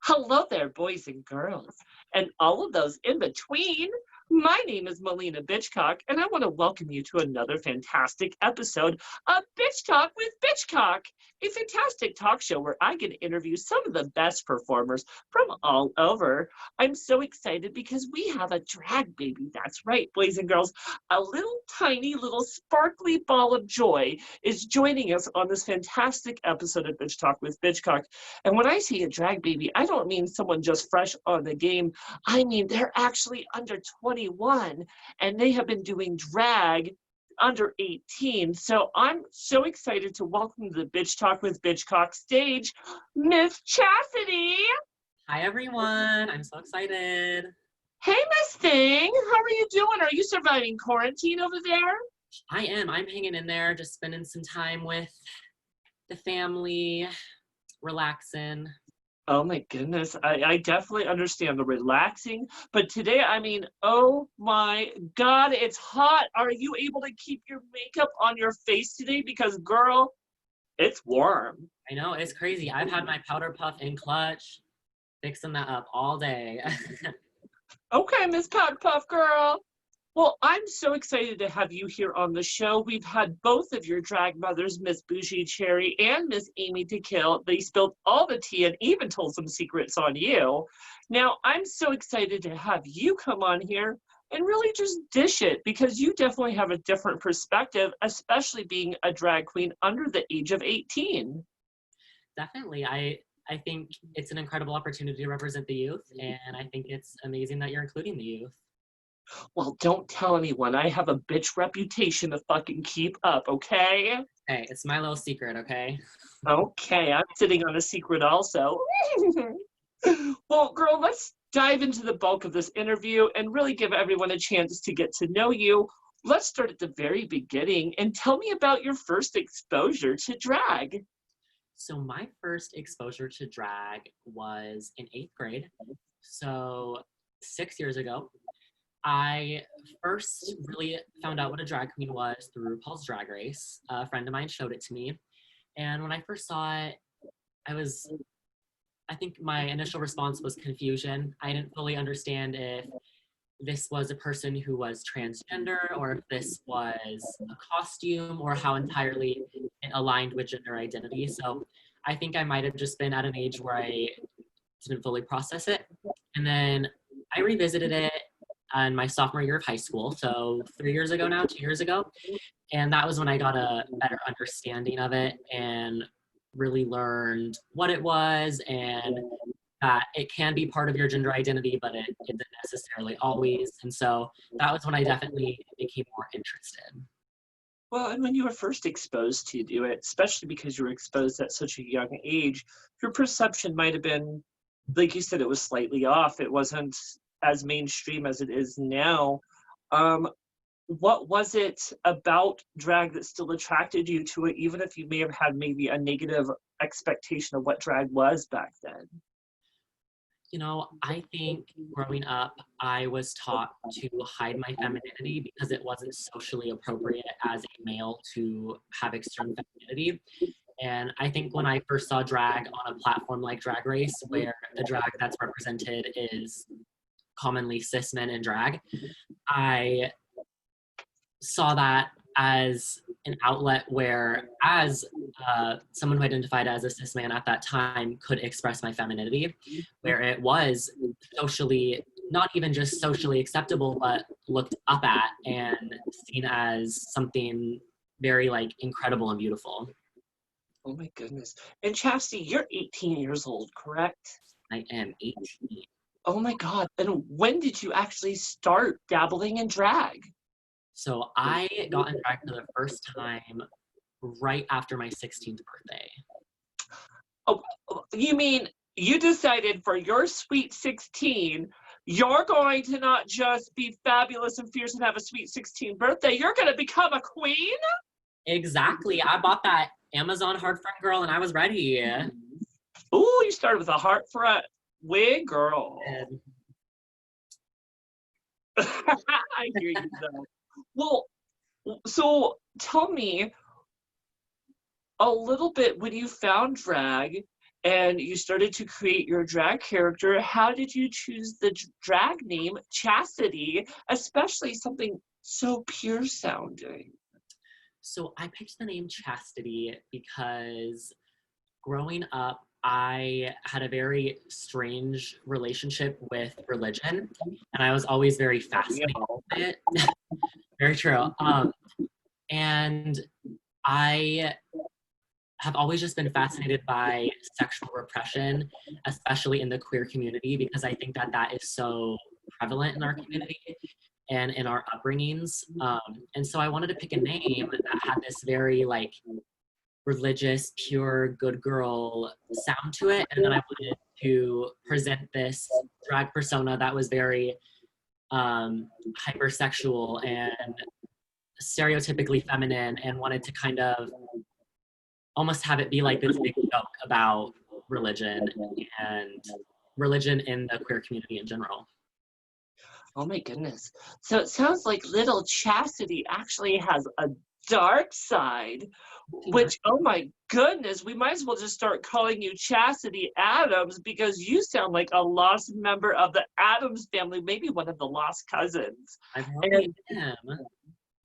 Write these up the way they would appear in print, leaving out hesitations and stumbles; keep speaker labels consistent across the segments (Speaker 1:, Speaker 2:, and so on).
Speaker 1: Hello there, boys and girls, and all of those in between. My name is Maliena Bitchcock, and I want to welcome you to another fantastic episode of Bitch Talk with Bitchcock, a fantastic talk show where I get to interview some of the best performers from all over. I'm so excited because we have a drag baby. That's right, boys and girls. A little tiny, little sparkly ball of joy is joining us on this fantastic episode of Bitch Talk with Bitchcock. And when I say a drag baby, I don't mean someone just fresh on the game. I mean, they're actually under 21 and they have been doing drag under 18. So I'm so excited to welcome to the Bitch Talk with Bitchcock stage, Miss Chastity.
Speaker 2: Hi, everyone. I'm so excited.
Speaker 1: Hey, Miss Thing. How are you doing? Are you surviving quarantine over there?
Speaker 2: I am. I'm hanging in there, just spending some time with the family, relaxing.
Speaker 1: Oh my goodness, I definitely understand the relaxing, but today, I mean, oh my God, it's hot. Are you able to keep your makeup on your face today? Because girl, it's warm.
Speaker 2: I know, it's crazy. I've had my powder puff in clutch, fixing that up all day.
Speaker 1: Okay, Miss Powder Puff Girl. Well, I'm so excited to have you here on the show. We've had both of your drag mothers, Miss Bougie Cherry and Miss Amy to Kill. They spilled all the tea and even told some secrets on you. Now, I'm so excited to have you come on here and really just dish it because you definitely have a different perspective, especially being a drag queen under the age of 18.
Speaker 2: Definitely. I think it's an incredible opportunity to represent the youth, and I think it's amazing that you're including the youth.
Speaker 1: Well, don't tell anyone. I have a bitch reputation to fucking keep up, okay?
Speaker 2: Hey, it's my little secret, okay?
Speaker 1: Okay, I'm sitting on a secret also. Well, girl, let's dive into the bulk of this interview and really give everyone a chance to get to know you. Let's start at the very beginning and tell me about your first exposure to drag.
Speaker 2: So my first exposure to drag was in 8th grade. So 6 years ago. I first really found out what a drag queen was through RuPaul's Drag Race. A friend of mine showed it to me. And when I first saw it, I think my initial response was confusion. I didn't fully understand if this was a person who was transgender or if this was a costume or how entirely it aligned with gender identity. So I think I might have just been at an age where I didn't fully process it. And then I revisited it in my sophomore year of high school, so 2 years ago, and that was when I got a better understanding of it and really learned what it was and that it can be part of your gender identity, but it isn't necessarily always. And so that was when I definitely became more interested.
Speaker 1: Well, and when you were first exposed to do it, especially because you were exposed at such a young age, your perception might have been, like you said, it was slightly off. It wasn't as mainstream as it is now. What was it about drag that still attracted you to it, even if you may have had maybe a negative expectation of what drag was back then?
Speaker 2: You know, I think growing up, I was taught to hide my femininity because it wasn't socially appropriate as a male to have extreme femininity. And I think when I first saw drag on a platform like Drag Race, where the drag that's represented is commonly cis men in drag, I saw that as an outlet where, as someone who identified as a cis man at that time, could express my femininity, where it was socially, not even just socially acceptable, but looked up at and seen as something very like incredible and beautiful.
Speaker 1: Oh my goodness. And Chastity, you're 18 years old, correct?
Speaker 2: I am 18.
Speaker 1: Oh my God. And when did you actually start dabbling in drag?
Speaker 2: So I got in drag for the first time right after my 16th birthday.
Speaker 1: Oh, you mean you decided for your sweet 16, you're going to not just be fabulous and fierce and have a sweet 16 birthday, you're going to become a queen?
Speaker 2: Exactly. I bought that Amazon Hard Front Girl and I was ready.
Speaker 1: Ooh, you started with a heart front wig, girl. I hear you though. Well, so tell me a little bit when you found drag and you started to create your drag character. How did you choose the drag name Chastity, especially something so pure sounding?
Speaker 2: So I picked the name Chastity because growing up, I had a very strange relationship with religion, and I was always very fascinated with it. Very true. And I have always just been fascinated by sexual repression, especially in the queer community, because I think that that is so prevalent in our community and in our upbringings. And so I wanted to pick a name that had this very like religious, pure, good girl sound to it. And then I wanted to present this drag persona that was very hypersexual and stereotypically feminine, and wanted to kind of almost have it be like this big joke about religion and religion in the queer community in general.
Speaker 1: Oh my goodness. So it sounds like little Chastity actually has a dark side, which, oh my goodness, we might as well just start calling you Chastity Adams, because you sound like a lost member of the Adams family, maybe one of the lost cousins.
Speaker 2: I probably am.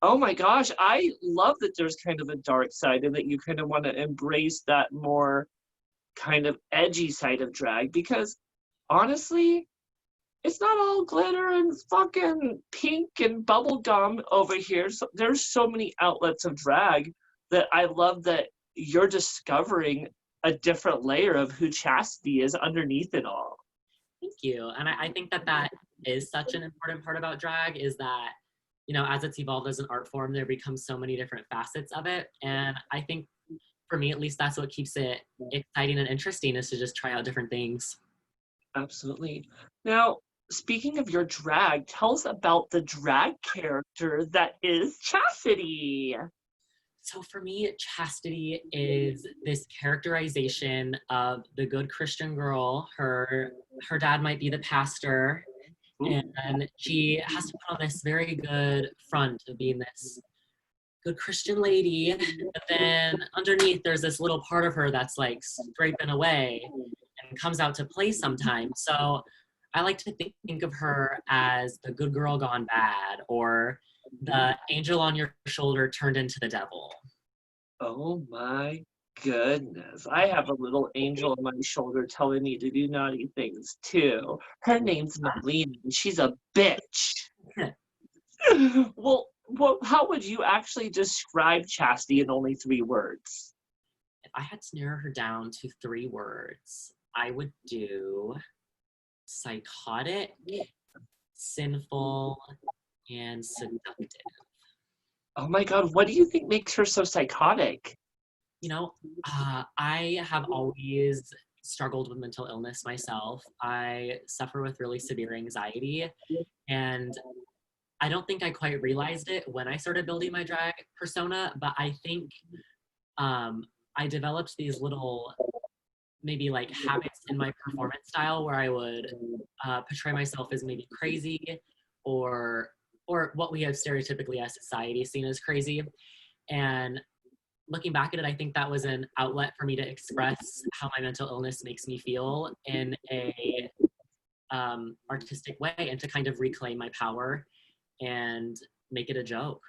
Speaker 1: Oh my gosh, I love that there's kind of a dark side and that you kind of want to embrace that more kind of edgy side of drag, because honestly, it's not all glitter and fucking pink and bubblegum over here. So there's so many outlets of drag that I love that you're discovering a different layer of who Chastity is underneath it all.
Speaker 2: Thank you. And I think that that is such an important part about drag, is that, you know, as it's evolved as an art form, there becomes so many different facets of it. And I think for me, at least, that's what keeps it exciting and interesting, is to just try out different things.
Speaker 1: Absolutely. Now, speaking of your drag, tell us about the drag character that is Chastity.
Speaker 2: So for me, Chastity is this characterization of the good Christian girl. Her dad might be the pastor,
Speaker 1: Ooh.
Speaker 2: and she has to put on this very good front of being this good Christian lady, but then underneath there's this little part of her that's like scraping away and comes out to play sometimes. So I like to think of her as the good girl gone bad, or the angel on your shoulder turned into the devil.
Speaker 1: Oh my goodness. I have a little angel on my shoulder telling me to do naughty things too. Her name's Maliena, and she's a bitch. Well, how would you actually describe Chastity in only 3 words?
Speaker 2: If I had to narrow her down to 3 words, I would do psychotic, sinful, and seductive.
Speaker 1: Oh my God, what do you think makes her so psychotic?
Speaker 2: You know, I have always struggled with mental illness myself. I suffer with really severe anxiety, and I don't think I quite realized it when I started building my drag persona, but I think I developed these little maybe like habits in my performance style where I would portray myself as maybe crazy, or what we have stereotypically as society seen as crazy. And looking back at it, I think that was an outlet for me to express how my mental illness makes me feel in a artistic way, and to kind of reclaim my power and make it a joke.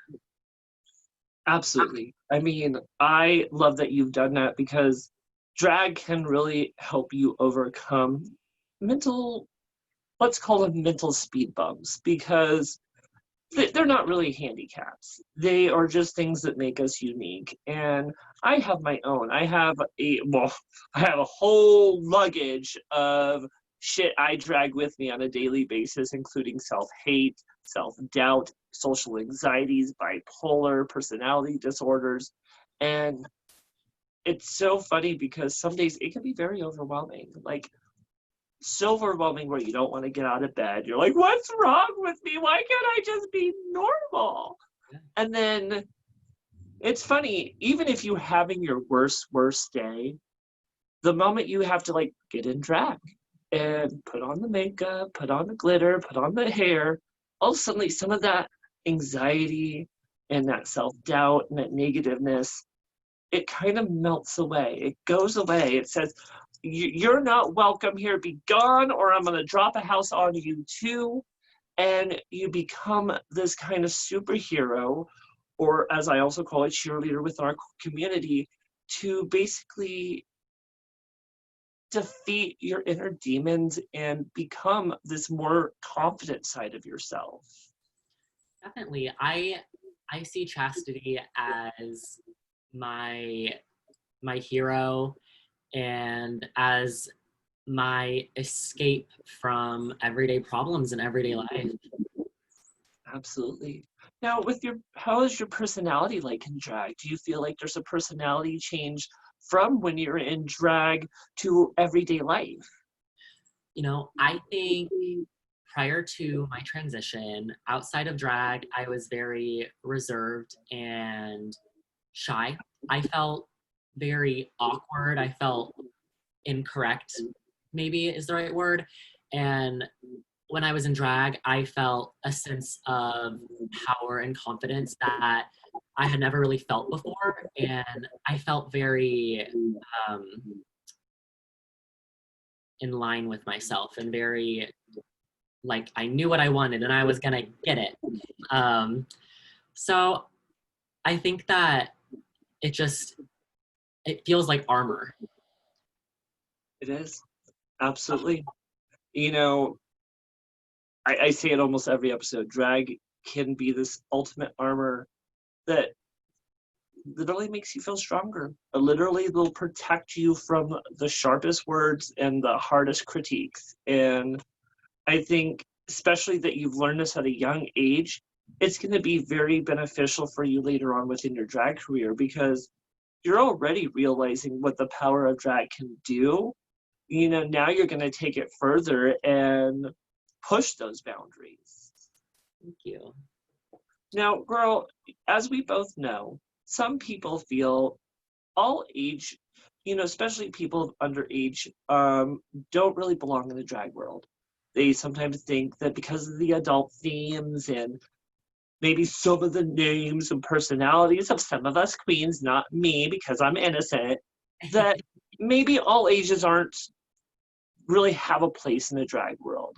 Speaker 1: Absolutely. I mean, I love that you've done that, because drag can really help you overcome mental, let's call them mental speed bumps, because they're not really handicaps. They are just things that make us unique. And I have my own. I have I have a whole luggage of shit I drag with me on a daily basis, including self-hate, self-doubt, social anxieties, bipolar personality disorders. And it's so funny because some days it can be very overwhelming. Like, so overwhelming where you don't want to get out of bed. You're like, what's wrong with me? Why can't I just be normal? And then it's funny, even if you're having your worst day, the moment you have to like get in drag and put on the makeup, put on the glitter, put on the hair, all suddenly some of that anxiety and that self-doubt and that negativeness, it kind of melts away. It goes away. It says, you're not welcome here, be gone, or I'm going to drop a house on you too. And you become this kind of superhero, or as I also call it, cheerleader with our community, to basically defeat your inner demons and become this more confident side of yourself.
Speaker 2: Definitely. I see chastity as my hero and as my escape from everyday problems in everyday life.
Speaker 1: Absolutely. Now, how is your personality like in drag? Do you feel like there's a personality change from when you're in drag to everyday life?
Speaker 2: You know, I think prior to my transition, outside of drag, I was very reserved and shy. I felt very awkward. I felt incorrect, maybe is the right word. And when I was in drag, I felt a sense of power and confidence that I had never really felt before. And I felt very um, in line with myself and very like I knew what I wanted and I was gonna get it. So I think that it feels like armor.
Speaker 1: It is. Absolutely. You know, I say it almost every episode. Drag can be this ultimate armor that literally makes you feel stronger. It literally will protect you from the sharpest words and the hardest critiques. And I think, especially that you've learned this at a young age, it's going to be very beneficial for you later on within your drag career because you're already realizing what the power of drag can do. You know, now you're going to take it further and push those boundaries.
Speaker 2: Thank you.
Speaker 1: Now, girl, as we both know, some people feel all age, especially people underage, don't really belong in the drag world. They sometimes think that because of the adult themes and maybe some of the names and personalities of some of us queens, not me because I'm innocent, that maybe all ages aren't really have a place in the drag world.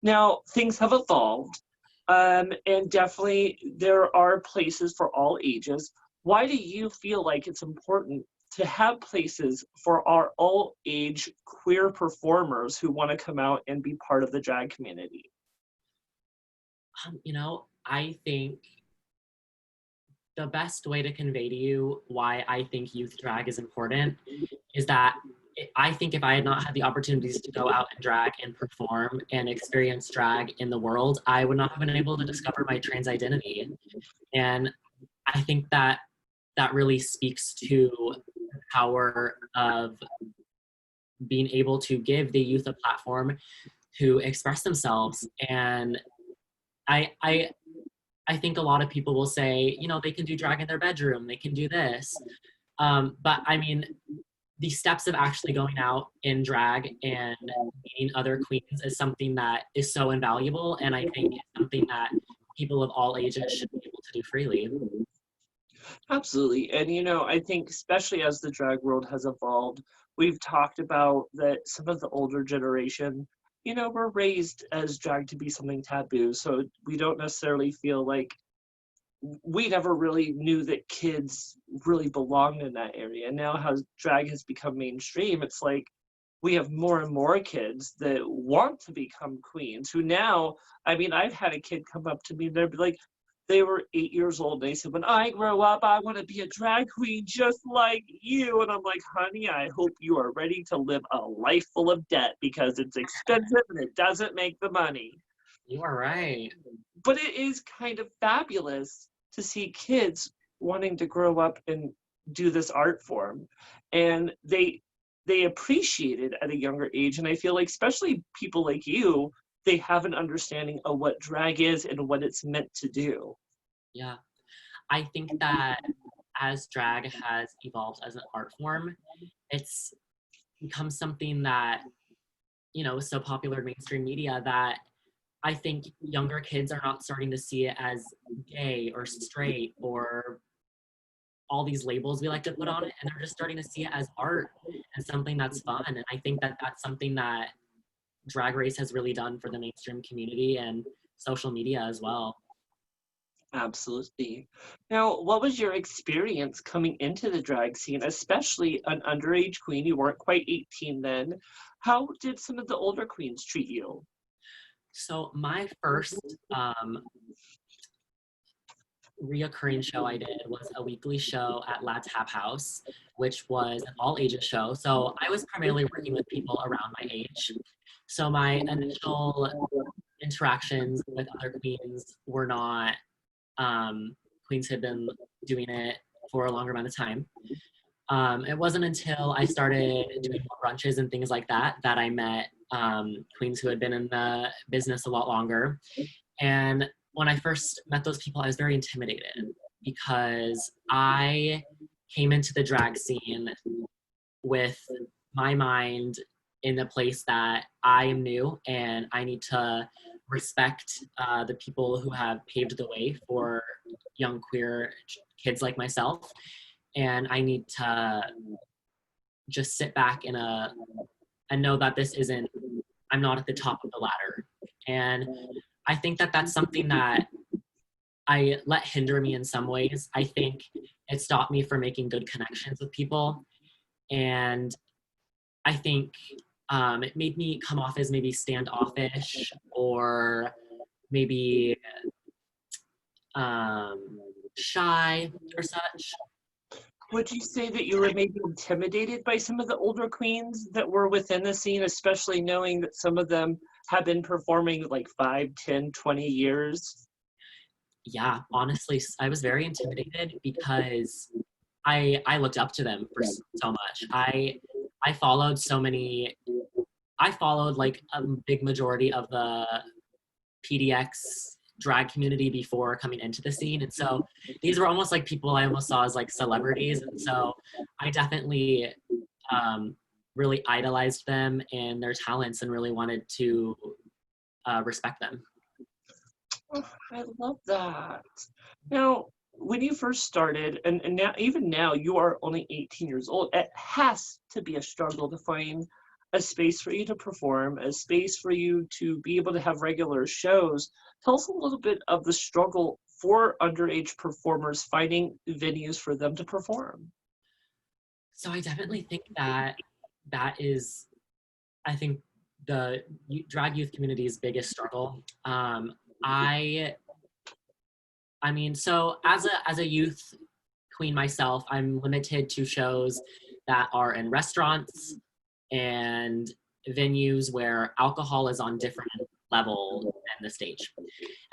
Speaker 1: Now, things have evolved, and definitely there are places for all ages. Why do you feel like it's important to have places for our all age queer performers who want to come out and be part of the drag community?
Speaker 2: I think the best way to convey to you why I think youth drag is important is that I think if I had not had the opportunities to go out and drag and perform and experience drag in the world, I would not have been able to discover my trans identity. And I think that really speaks to the power of being able to give the youth a platform to express themselves. And I think a lot of people will say, they can do drag in their bedroom, they can do this. But I mean, the steps of actually going out in drag and meeting other queens is something that is so invaluable. And I think it's something that people of all ages should be able to do freely.
Speaker 1: Absolutely. And I think especially as the drag world has evolved, we've talked about that some of the older generation, were raised as drag to be something taboo. So we don't necessarily feel like we never really knew that kids really belonged in that area. And now how drag has become mainstream, it's like we have more and more kids that want to become queens who now, I mean, I've had a kid come up to me and they'd be like, they were 8 years old. And they said, when I grow up, I want to be a drag queen just like you. And I'm like, honey, I hope you are ready to live a life full of debt because it's expensive and it doesn't make the money.
Speaker 2: You are right.
Speaker 1: But it is kind of fabulous to see kids wanting to grow up and do this art form. And they appreciate it at a younger age. And I feel like especially people like you, they have an understanding of what drag is and what it's meant to do.
Speaker 2: Yeah. I think that as drag has evolved as an art form, it's become something that, is so popular in mainstream media that I think younger kids are not starting to see it as gay or straight or all these labels we like to put on it, and they're just starting to see it as art and something that's fun. And I think that that's something that Drag Race has really done for the mainstream community and social media as well.
Speaker 1: Absolutely. Now, what was your experience coming into the drag scene, especially an underage queen? You weren't quite 18 then. How did some of the older queens treat you?
Speaker 2: So my first reoccurring show I did was a weekly show at La Tap House, which was an all ages show. So I was primarily working with people around my age. So my initial interactions with other queens were not queens had been doing it for a longer amount of time. It wasn't until I started doing more brunches and things like that that I met queens who had been in the business a lot longer. And when I first met those people, I was very intimidated because I came into the drag scene with my mind in the place that I am new and I need to respect the people who have paved the way for young queer kids like myself. And I need to just sit back and know that this isn't, I'm not at the top of the ladder. And I think that that's something that I let hinder me in some ways. I think it stopped me from making good connections with people. And I think it made me come off as maybe standoffish or maybe shy or such.
Speaker 1: Would you say that you were maybe intimidated by some of the older queens that were within the scene, especially knowing that some of them have been performing like 5, 10, 20 years?
Speaker 2: Yeah, honestly, I was very intimidated because I looked up to them for so much. I followed so many. I followed like a big majority of the PDX drag community before coming into the scene, and so these were almost like people I almost saw as like celebrities, and so I definitely really idolized them and their talents, and really wanted to respect them.
Speaker 1: Oh, I love that. Now, when you first started, and now even now you are only 18 years old, it has to be a struggle to find a space for you to perform, a space for you to be able to have regular shows. Tell us a little bit of the struggle for underage performers finding venues for them to perform.
Speaker 2: So I definitely think that that is, I think, the drag youth community's biggest struggle. I mean, so as a youth queen myself, I'm limited to shows that are in restaurants and venues where alcohol is on different level than the stage.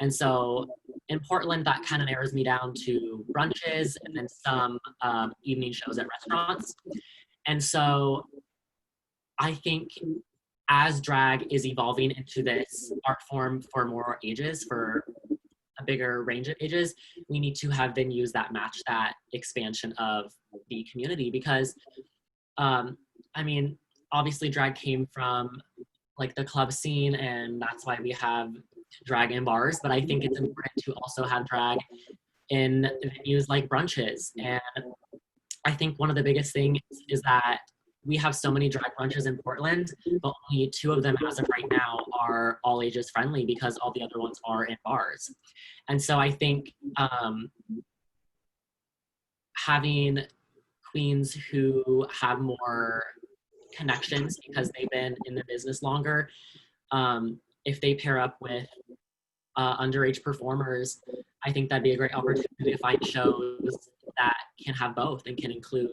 Speaker 2: And so in Portland, that kind of narrows me down to brunches and then some evening shows at restaurants. And so I think as drag is evolving into this art form for more ages, for a bigger range of ages, we need to have venues that match that expansion of the community because, I mean, obviously drag came from like the club scene and that's why we have drag in bars, but I think it's important to also have drag in venues like brunches. And I think one of the biggest things is that we have so many drag brunches in Portland, but only 2 of them as of right now are all ages friendly because all the other ones are in bars. And so I think having queens who have more connections because they've been in the business longer, if they pair up with underage performers, I think that'd be a great opportunity to find shows that can have both and can include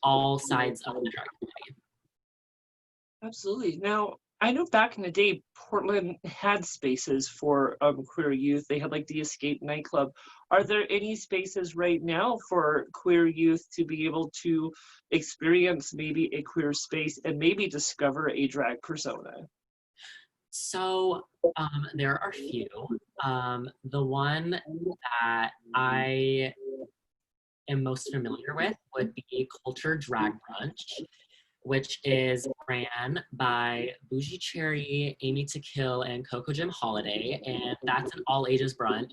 Speaker 2: all sides of the drag community.
Speaker 1: Absolutely. Now, I know back in the day, Portland had spaces for queer youth. They had like the Escape nightclub. Are there any spaces right now for queer youth to be able to experience maybe a queer space and maybe discover a drag persona?
Speaker 2: So there are a few. The one that I am most familiar with would be Culture Drag Brunch, which is ran by Bougie Cherry, Amy to Kill, and Coco Jim Holiday, and that's an all ages brunch.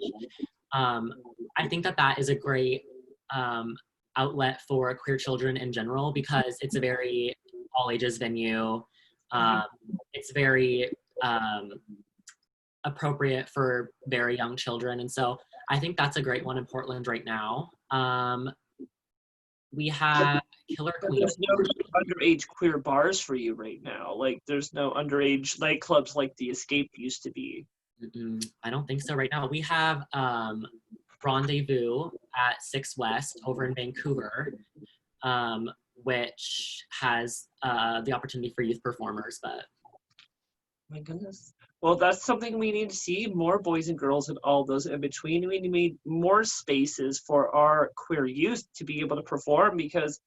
Speaker 2: I think that that is a great outlet for queer children in general because it's a very all ages venue. It's very appropriate for very young children. And so I think that's a great one in Portland right now. We have Killer
Speaker 1: But
Speaker 2: Queen.
Speaker 1: there's no underage queer bars for you right now. Like, there's no underage nightclubs like the Escape used to be.
Speaker 2: I don't think so right now. We have Rendezvous at 6 West over in Vancouver, which has the opportunity for youth performers, but
Speaker 1: My goodness. Well, that's something we need to see, more boys and girls and all those in between. We need more spaces for our queer youth to be able to perform because,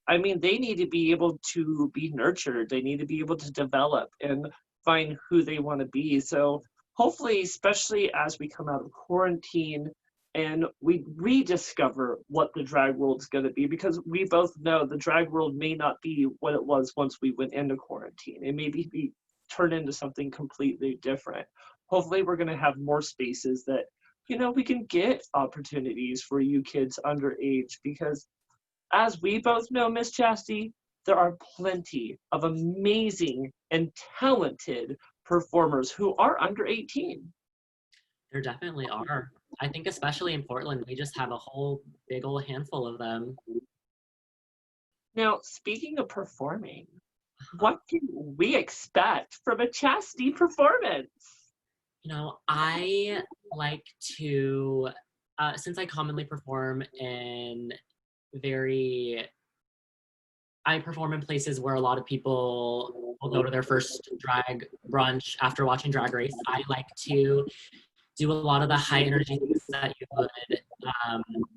Speaker 1: I mean, they need to be able to be nurtured. They need to be able to develop and find who they want to be. So hopefully, especially as we come out of quarantine and we rediscover what the drag world is going to be, because we both know the drag world may not be what it was once we went into quarantine. It may be turn into something completely different. Hopefully we're going to have more spaces that, you know, we can get opportunities for you kids underage because as we both know, Miss Chastity, there are plenty of amazing and talented performers who are under 18.
Speaker 2: there definitely are. I think especially in Portland, we just have a whole big old handful of them.
Speaker 1: Now, speaking of performing, what can we expect from a Chastity performance?
Speaker 2: You know, I like to, since I commonly perform in I perform in places where a lot of people will go to their first drag brunch after watching Drag Race. I like to do a lot of the high energy things that you would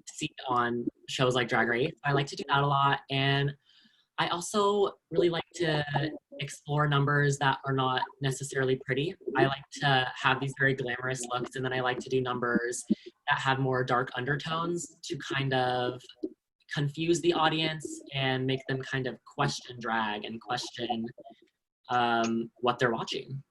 Speaker 2: see on shows like Drag Race. I like to do that a lot. And I also really like to explore numbers that are not necessarily pretty. I like to have these very glamorous looks, and then I like to do numbers that have more dark undertones to kind of confuse the audience and make them kind of question drag and question what they're watching.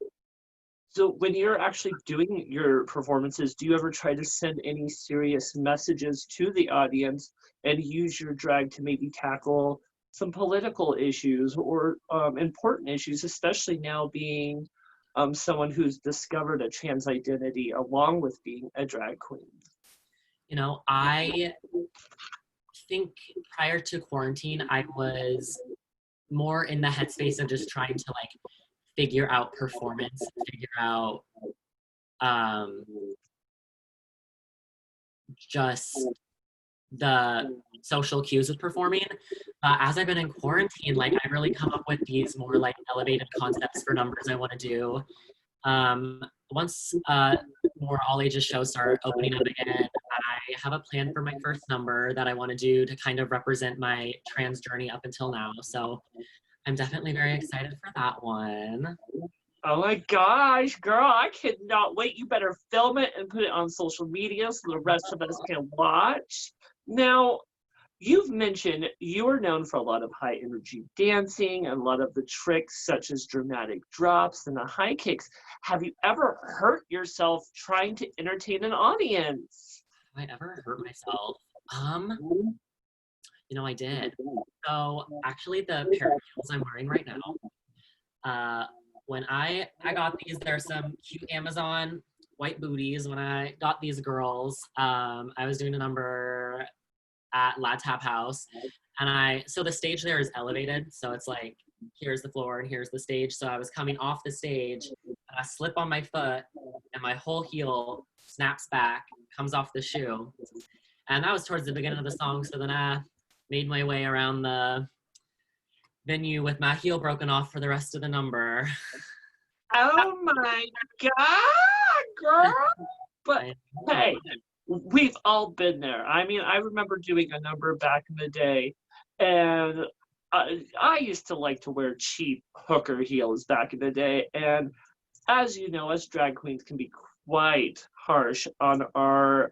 Speaker 1: So when you're actually doing your performances, do you ever try to send any serious messages to the audience and use your drag to maybe tackle some political issues or important issues, especially now being someone who's discovered a trans identity along with being a drag queen?
Speaker 2: You know, I think prior to quarantine, I was more in the headspace of just trying to like figure out performance, figure out just the social cues with performing. As I've been in quarantine, like I really come up with these more like elevated concepts for numbers I want to do. Once more all ages shows start opening up again, I have a plan for my first number that I want to do to kind of represent my trans journey up until now. So I'm definitely very excited for that one.
Speaker 1: Oh my gosh, girl, I cannot wait. You better film it and put it on social media so the rest of us can watch. Now, you've mentioned you are known for a lot of high energy dancing and a lot of the tricks such as dramatic drops and the high kicks. Have you ever hurt yourself trying to entertain an audience?
Speaker 2: Have I ever hurt myself? You know, I did. So actually the pair of heels I'm wearing right now, when I got these, there's some cute Amazon white booties. When I got these girls, I was doing a number at La Tap House, and so the stage there is elevated, so it's like here's the floor and here's the stage. So I was coming off the stage, and I slip on my foot, and my whole heel snaps back, comes off the shoe, and that was towards the beginning of the song. So then I made my way around the venue with my heel broken off for the rest of the number.
Speaker 1: Oh my God, girl! But hey, we've all been there. I mean, I remember doing a number back in the day, and I used to like to wear cheap hooker heels back in the day. And as you know, us drag queens can be quite harsh on our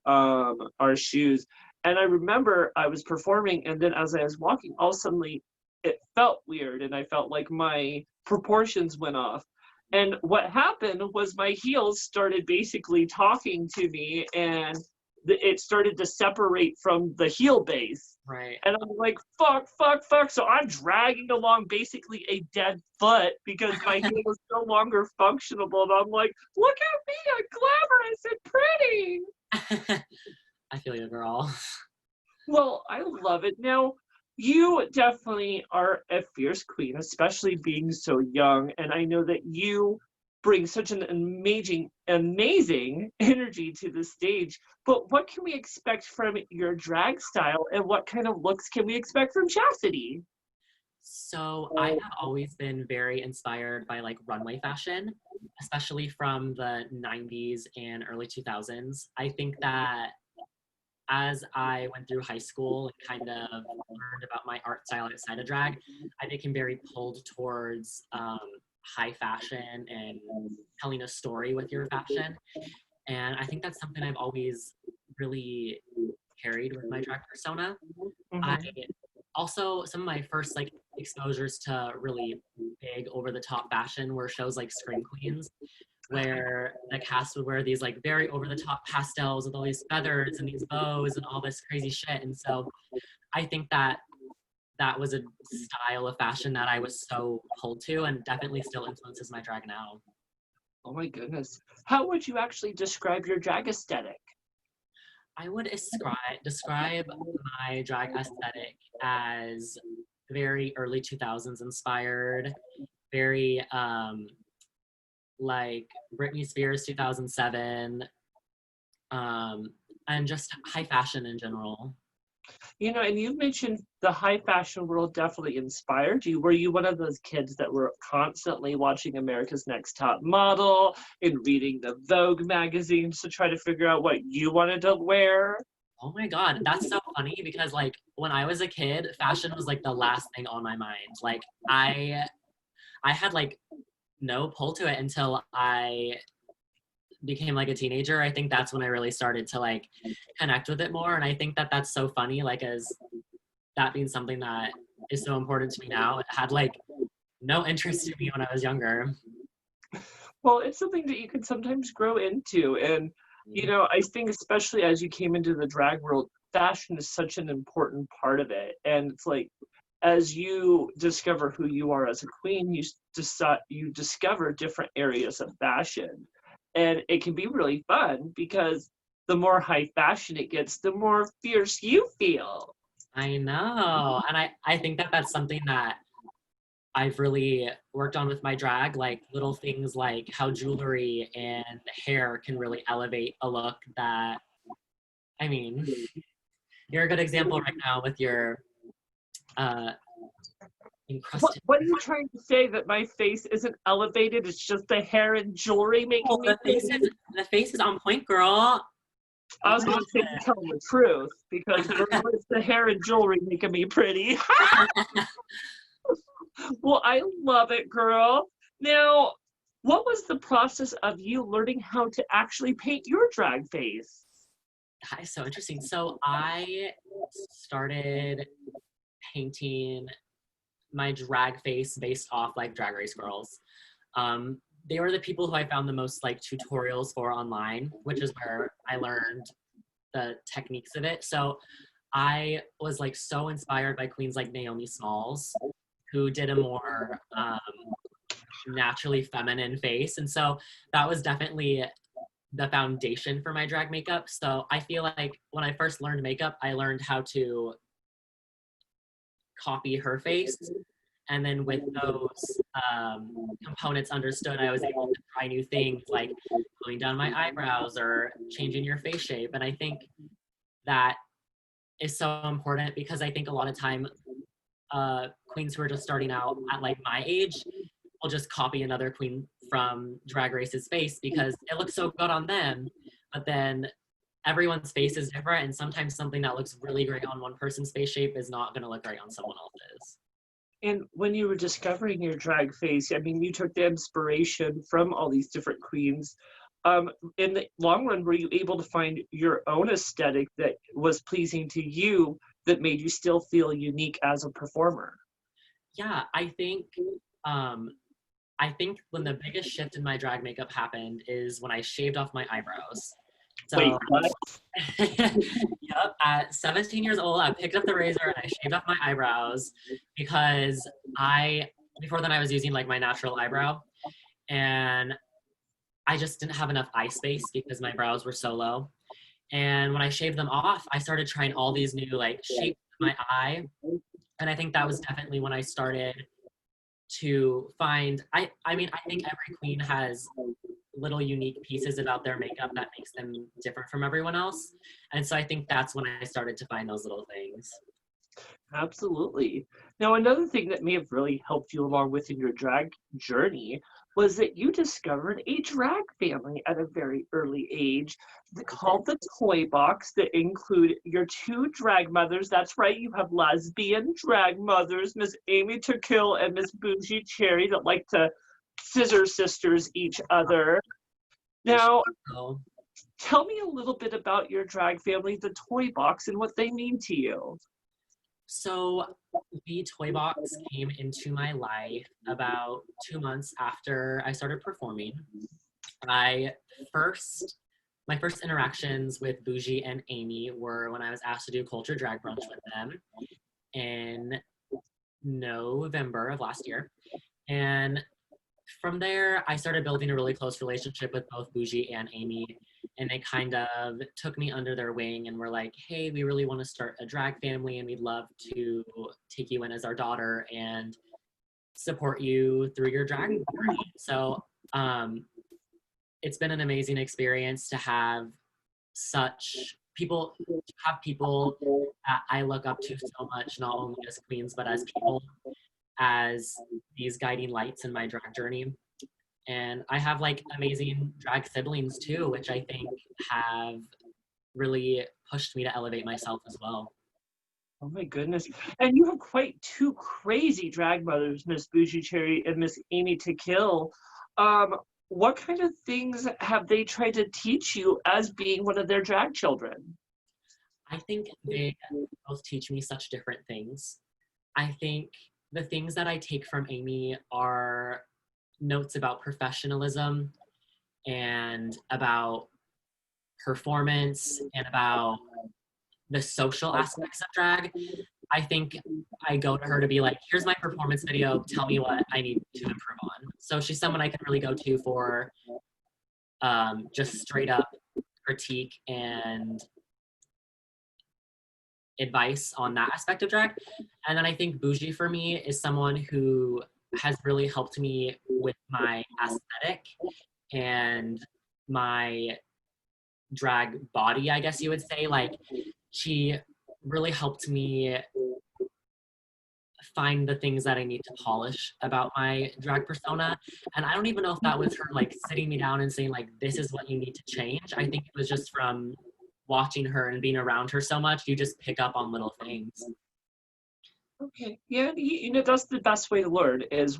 Speaker 1: shoes. And I remember I was performing, and then as I was walking, all suddenly it felt weird, and I felt like my proportions went off. And what happened was my heels started basically talking to me, and it started to separate from the heel base.
Speaker 2: Right.
Speaker 1: And I'm like, fuck, fuck, fuck. So I'm dragging along basically a dead foot because my heel is no longer functionable. And I'm like, look at me, I'm glamorous and pretty.
Speaker 2: I feel you, girl.
Speaker 1: Well, I love it. Now, you definitely are a fierce queen, especially being so young. And I know that you bring such an amazing energy to the stage. But what can we expect from your drag style, and what kind of looks can we expect from Chastity?
Speaker 2: So I have always been very inspired by like runway fashion, especially from the 90s and early 2000s. I think that as I went through high school and kind of learned about my art style outside of drag, I became very pulled towards high fashion and telling a story with your fashion. And I think that's something I've always really carried with my drag persona. I
Speaker 1: Mhm.
Speaker 2: also, some of my first like exposures to really big over the top fashion were shows like Scream Queens, where the cast would wear these like very over the top pastels with all these feathers and these bows and all this crazy shit. And so I think that that was a style of fashion that I was so pulled to and definitely still influences my drag now.
Speaker 1: Oh my goodness. How would you actually describe your drag aesthetic?
Speaker 2: I would describe my drag aesthetic as very early 2000s inspired, very like Britney Spears 2007, and just high fashion in general.
Speaker 1: You know, and you mentioned the high fashion world definitely inspired you. Were you one of those kids that were constantly watching America's Next Top Model and reading the Vogue magazines to try to figure out what you wanted to wear?
Speaker 2: Oh my God, that's so funny because like when I was a kid, fashion was like the last thing on my mind. Like I had like no pull to it until I became like a teenager. I think that's when I really started to like connect with it more. And I think that that's so funny, like as that being something that is so important to me now. It had like no interest in me when I was younger.
Speaker 1: Well, it's something that you can sometimes grow into. And, you
Speaker 2: Mhm.
Speaker 1: know, I think especially as you came into the drag world, fashion is such an important part of it. And it's like, as you discover who you are as a queen, you discover different areas of fashion. And it can be really fun because the more high fashion it gets, the more fierce you feel.
Speaker 2: I know. And I think that that's something that I've really worked on with my drag, like little things like how jewelry and hair can really elevate a look that, I mean, you're a good example right now with your uh, encrusted.
Speaker 1: What are you trying to say, that my face isn't elevated? It's just the hair and jewelry
Speaker 2: Oh,
Speaker 1: making me pretty?
Speaker 2: the face is on point, girl.
Speaker 1: I was
Speaker 2: Love
Speaker 1: going to say you're telling the truth because girl, it's the hair and jewelry making me pretty.
Speaker 2: it.
Speaker 1: Well, I love it, girl. Now, what was the process of you learning how to actually paint your drag face?
Speaker 2: That is so interesting. So I started painting my drag face based off like Drag Race girls. They were the people who I found the most like tutorials for online, which is where I learned the techniques of it. So I was like so inspired by queens like Naomi Smalls, who did a more naturally feminine face. And so that was definitely the foundation for my drag makeup. So I feel like when I first learned makeup, I learned how to copy her face. And then with those components understood, I was able to try new things like gluing down my eyebrows or changing your face shape. And I think that is so important because I think a lot of time queens who are just starting out at like my age will just copy another queen from Drag Race's face because it looks so good on them. But then everyone's face is different, and sometimes something that looks really great on one person's face shape is not going to look great on someone else's.
Speaker 1: And when you were discovering your drag face, I mean, you took the inspiration from all these different queens. In the long run, were you able to find your own aesthetic that was pleasing to you that made you still feel unique as a performer?
Speaker 2: Yeah, um, I think when the biggest shift in my drag makeup happened is when I shaved off my eyebrows.
Speaker 1: Wait,
Speaker 2: So,
Speaker 1: what?
Speaker 2: yep, at 17 years old, I picked up the razor and I shaved off my eyebrows because before then I was using like my natural eyebrow and I just didn't have enough eye space because my brows were so low. And when I shaved them off, I started trying all these new like shapes of my eye. And I think that was definitely when I started to find, I mean, I think every queen has little unique pieces about their makeup that makes them different from everyone else. And so I think that's when I started to find those little things.
Speaker 1: Absolutely. Now, another thing that may have really helped you along within your drag journey was that you discovered a drag family at a very early age called the Toy Box that include your two drag mothers. That's right, you have lesbian drag mothers, Miss Amy to Kill and Miss Bougie Cherry, that like to scissor sisters each other. Now,
Speaker 2: So,
Speaker 1: tell me a little bit about your drag family, the Toy Box, and what they mean to you.
Speaker 2: so the toy box came into my life about 2 months after I started performing. I first My first interactions with Bougie and Amy were when I was asked to do culture drag brunch with them in November of last year. And from there, I started building a really close relationship with both Bougie and Amy. And they kind of took me under their wing and were like, hey, we really want to start a drag family and we'd love to take you in as our daughter and support you through your drag journey. So it's been an amazing experience to have people that I look up to so much, not only as queens, but as people, as these guiding lights in my drag journey. And I have like amazing drag siblings too, which I think have really pushed me to elevate myself as well.
Speaker 1: Oh my goodness. And you have quite two crazy drag mothers, Miss Bougie Cherry and Miss Amy to Kill. Um, what kind of things have they tried to teach you as being one of their drag children?
Speaker 2: I think they both teach me such different things. I think the things that I take from Amy are notes about professionalism and about performance and about the social aspects of drag. I think I go to her to be like, here's my performance video, tell me what I need to improve on. So she's someone I can really go to for just straight up critique and advice on that aspect of drag. And then I think Bougie for me is someone who has really helped me with my aesthetic and my drag body, I guess you would say. Like, she really helped me find the things that I need to polish about my drag persona. And I don't even know if that was her like sitting me down and saying like, this is what you need to change. I think it was just from watching her and being around her so much, you just pick up on little things.
Speaker 1: Okay. Yeah, that's the best way to learn is,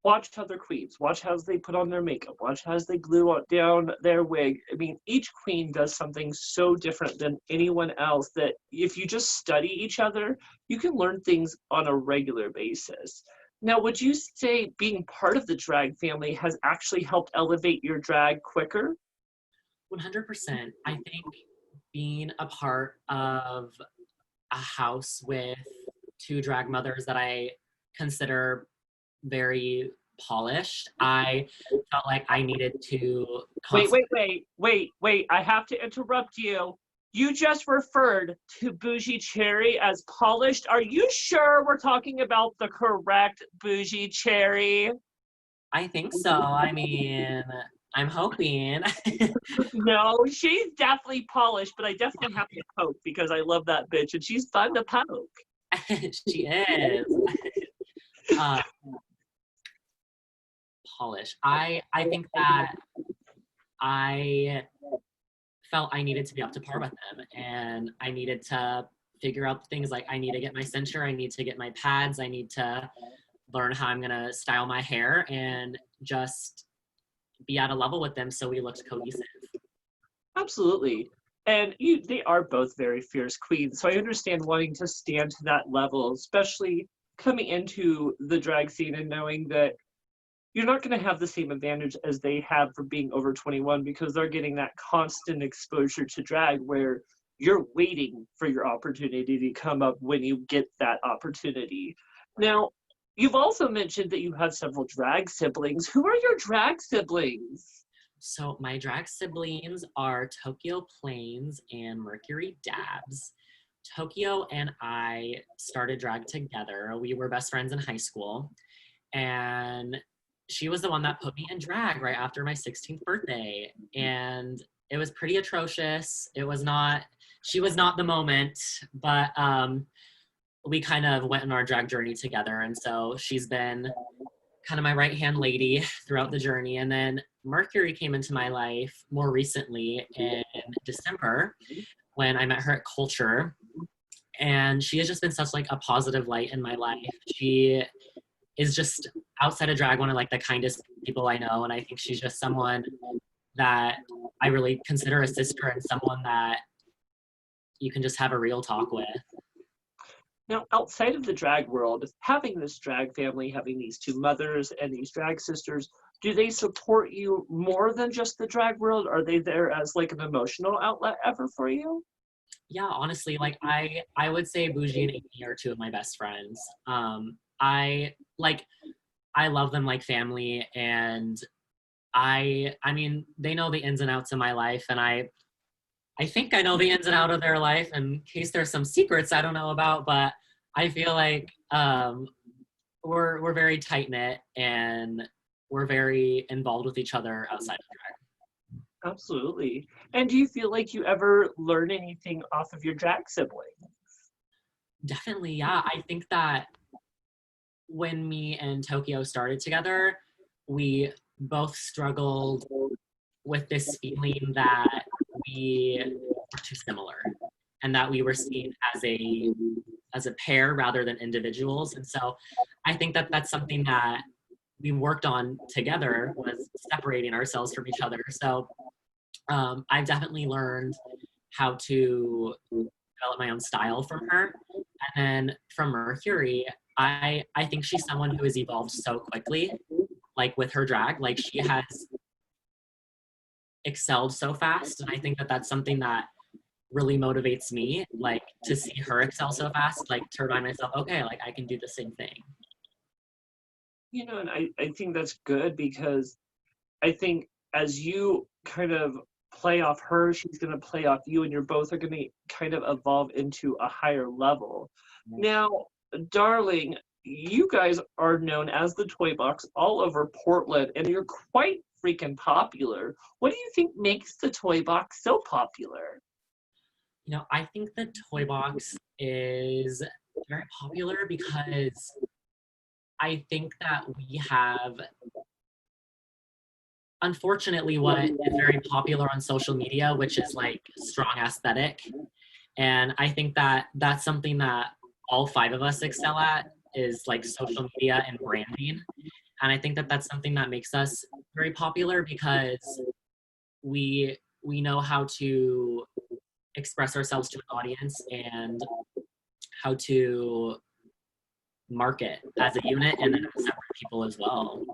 Speaker 1: watch other queens, watch how they put on their makeup, watch how they glue down their wig. I mean, each queen does something so different than anyone else that if you just study each other, you can learn things on a regular basis. Now, would you say being part of the drag family has actually helped elevate your drag quicker?
Speaker 2: 100%. I think being a part of a house with two drag mothers that I consider very polished, I felt like I needed to constantly.
Speaker 1: Wait. I have to interrupt you. You just referred to Bougie Cherry as polished. Are you sure we're talking about the correct Bougie Cherry?
Speaker 2: I think so. I mean, I'm hoping.
Speaker 1: No, she's definitely polished, but I definitely have to poke because I love that bitch and she's fun to poke.
Speaker 2: She is. uh, Polish. I think that I felt I needed to be up to par with them and I needed to figure out things like I need to get my censure, I need to get my pads, I need to learn how I'm gonna style my hair and just be at a level with them so we looked cohesive.
Speaker 1: Absolutely. And they are both very fierce queens. So I understand wanting to stand to that level, especially coming into the drag scene and knowing that, you're not going to have the same advantage as they have for being over 21 because they're getting that constant exposure to drag where you're waiting for your opportunity to come up when you get that opportunity. Now, you've also mentioned that you have several drag siblings. Who are your drag siblings?
Speaker 2: So my drag siblings are Tokyo Plains and Mercury Dabs. Tokyo and I started drag together. We were best friends in high school, and she was the one that put me in drag right after my 16th birthday, and it was pretty atrocious. She was not the moment, but we kind of went on our drag journey together, and so she's been kind of my right-hand lady throughout the journey. And then Mercury came into my life more recently in December when I met her at Culture, and she has just been such like a positive light in my life. She is just, outside of drag, one of like the kindest people I know, and I think she's just someone that I really consider a sister and someone that you can just have a real talk with.
Speaker 1: Now, outside of the drag world, having this drag family, having these two mothers and these drag sisters, do they support you more than just the drag world? Are they there as like an emotional outlet ever for you?
Speaker 2: Yeah, honestly, like I would say Bougie and Amy are two of my best friends. I love them like family, and I mean they know the ins and outs of my life, and I think I know the ins and out of their life in case there's some secrets I don't know about, but I feel like we're very tight knit and we're very involved with each other outside of drag.
Speaker 1: Absolutely. And do you feel like you ever learn anything off of your drag sibling?
Speaker 2: Definitely, yeah. I think that when me and Tokyo started together, we both struggled with this feeling that we were too similar and that we were seen as a pair rather than individuals. And so I think that that's something that we worked on together, was separating ourselves from each other. So I've definitely learned how to develop my own style from her. And then from Mercury, I think she's someone who has evolved so quickly, like with her drag. Like she has excelled so fast, and I think that that's something that really motivates me, like to see her excel so fast, like to remind myself, okay, like I can do the same thing.
Speaker 1: You know, and I think that's good because I think as you kind of play off her, she's going to play off you, and you're both are going to kind of evolve into a higher level. Now, darling, you guys are known as the Toy Box all over Portland, and you're quite freaking popular. What do you think makes the Toy Box so popular?
Speaker 2: You know, I think the Toy Box is very popular because I think that we have, unfortunately, what is very popular on social media, which is like strong aesthetic. And I think that that's something that all five of us excel at, is like social media and branding. And I think that that's something that makes us very popular because we know how to express ourselves to an audience and how to market as a unit and then as separate people as well.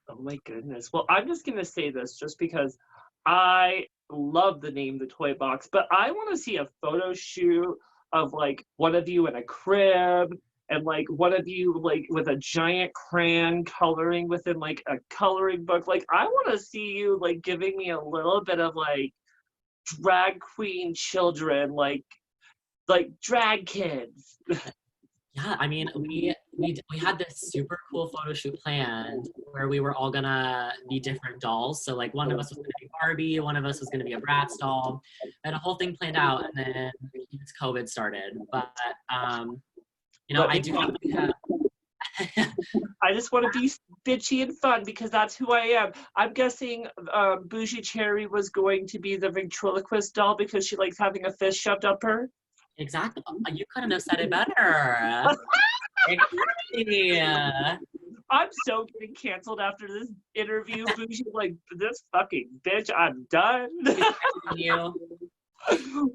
Speaker 1: Oh my goodness. Well, I'm just going to say this just because I love the name The Toy Box, but I want to see a photo shoot of like one of you in a crib and like one of you like with a giant crayon coloring within like a coloring book. Like I want to see you like giving me a little bit of like drag queen children, like drag kids.
Speaker 2: Yeah, I mean, we had this super cool photo shoot planned where we were all gonna be different dolls. So like one of us was gonna be Barbie, one of us was gonna be a Bratz doll, and a whole thing planned out. And then COVID started. But you know, I do have.
Speaker 1: I just want to be bitchy and fun because that's who I am. I'm guessing Bougie Cherry was going to be the ventriloquist doll because she likes having a fist shoved up her.
Speaker 2: Exactly. You couldn't have said it better. Exactly.
Speaker 1: I'm so getting canceled after this interview. Bougie, like, this fucking bitch, I'm done.
Speaker 2: You.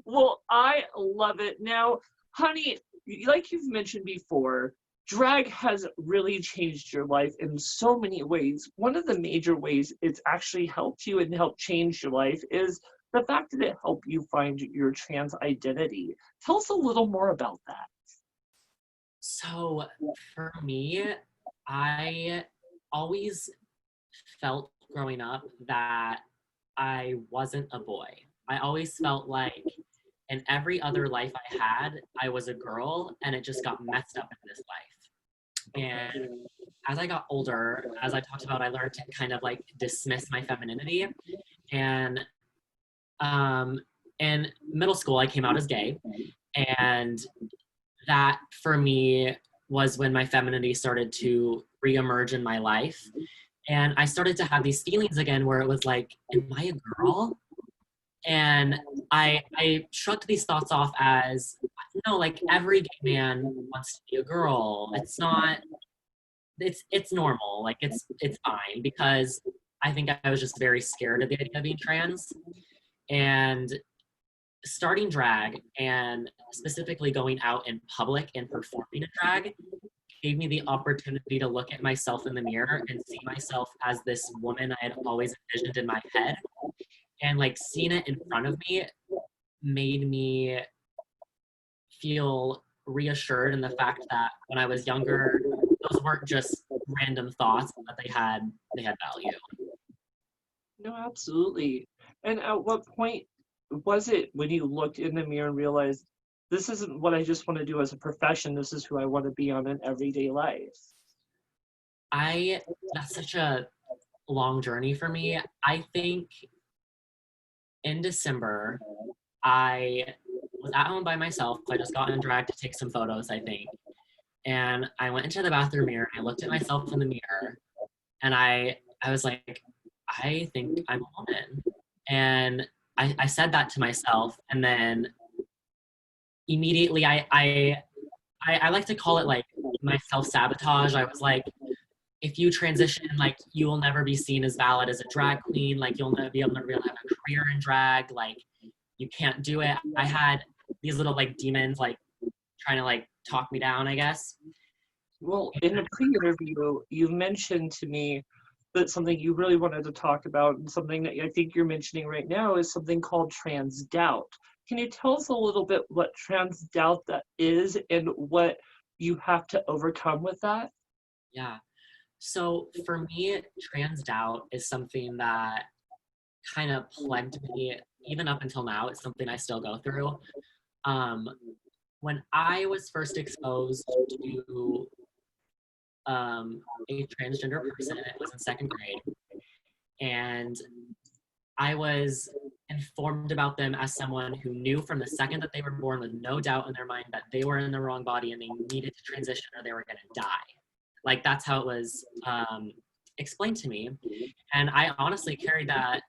Speaker 1: Well, I love it. Now, honey, like you've mentioned before, drag has really changed your life in so many ways. One of the major ways it's actually helped you and helped change your life is the fact that it helped you find your trans identity. Tell us a little more about that.
Speaker 2: So for me, I always felt growing up that I wasn't a boy. I always felt like in every other life I had, I was a girl, and it just got messed up in this life. And as I got older, as I talked about, I learned to kind of like dismiss my femininity. And in middle school, I came out as gay. And that for me was when my femininity started to reemerge in my life. And I started to have these feelings again where it was like, am I a girl? And I shrugged these thoughts off as, no, like every gay man wants to be a girl. It's not, it's normal. Like it's fine, because I think I was just very scared of the idea of being trans. And starting drag, and specifically going out in public and performing in drag, gave me the opportunity to look at myself in the mirror and see myself as this woman I had always envisioned in my head. And like seeing it in front of me made me feel reassured in the fact that when I was younger, those weren't just random thoughts, but they had value.
Speaker 1: No, absolutely. And at what point was it when you looked in the mirror and realized this isn't what I just want to do as a profession, this is who I want to be on an everyday life?
Speaker 2: That's such a long journey for me. I think in December, I was at home by myself. I just got in drag to take some photos, I think. And I went into the bathroom mirror and I looked at myself in the mirror, and I was like, I think I'm a woman. And I said that to myself, and then immediately I like to call it like my self-sabotage. I was like, if you transition, like you will never be seen as valid as a drag queen, like you'll never be able to really have a career in drag, like you can't do it. I had these little like demons like trying to like talk me down, I guess.
Speaker 1: Well, in the pre-interview, you mentioned to me that something you really wanted to talk about, and something that I think you're mentioning right now, is something called trans doubt. Can you tell us a little bit what trans doubt that is and what you have to overcome with that?
Speaker 2: Yeah. So for me, trans doubt is something that kind of plagued me even up until now. It's something I still go through. Um, when I was first exposed to a transgender person, it was in second grade, and I was informed about them as someone who knew from the second that they were born with no doubt in their mind that they were in the wrong body and they needed to transition or they were going to die. Like that's how it was explained to me. And I honestly carried that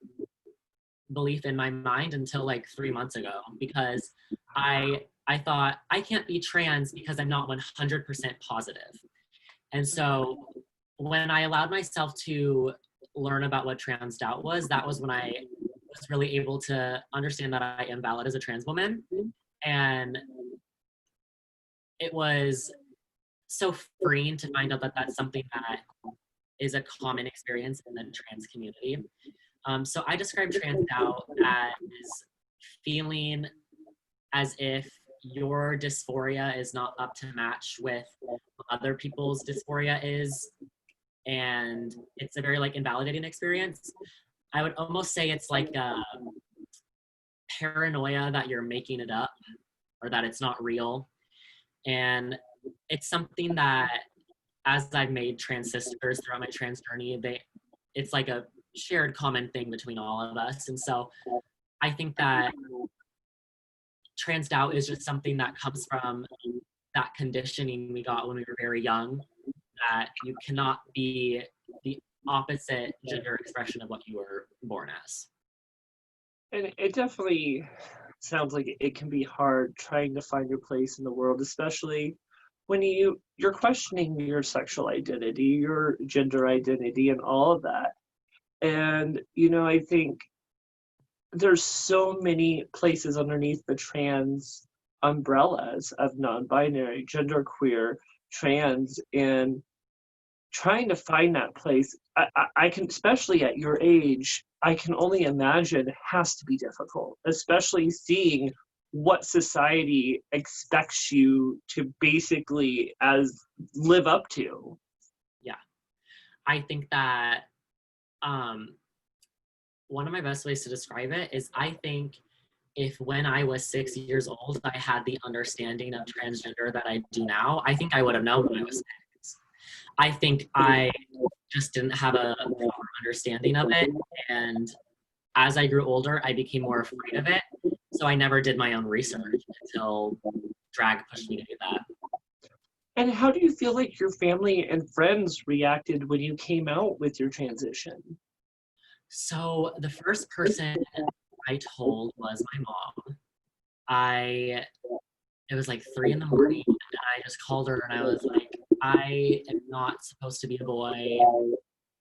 Speaker 2: belief in my mind until like 3 months ago, because I thought I can't be trans because I'm not 100% positive. And so when I allowed myself to learn about what trans doubt was, that was when I was really able to understand that I am valid as a trans woman. And it was so freeing to find out that that's something that is a common experience in the trans community. So I describe trans doubt as feeling as if your dysphoria is not up to match with what other people's dysphoria is, and it's a very like invalidating experience. I would almost say it's like a paranoia that you're making it up or that it's not real. And it's something that as I've made trans sisters throughout my trans journey, it's like a shared common thing between all of us. And so I think that trans doubt is just something that comes from that conditioning we got when we were very young, that you cannot be the opposite gender expression of what you were born as.
Speaker 1: And it definitely sounds like it can be hard trying to find your place in the world, especially when you're questioning your sexual identity, your gender identity, and all of that. And I think there's so many places underneath the trans umbrellas of non-binary, genderqueer, trans and trying to find that place, I can, especially at your age, I can only imagine has to be difficult, especially seeing what society expects you to basically as live up to.
Speaker 2: Yeah. I think that one of my best ways to describe it is I think if when I was 6 years old, I had the understanding of transgender that I do now, I think I would have known when I was 6. I think I just didn't have a proper understanding of it. And as I grew older, I became more afraid of it. So I never did my own research until drag pushed me to do that.
Speaker 1: And how do you feel like your family and friends reacted when you came out with your transition?
Speaker 2: So the first person I told was my mom. It was like 3 in the morning, and I just called her and I was like, I am not supposed to be a boy.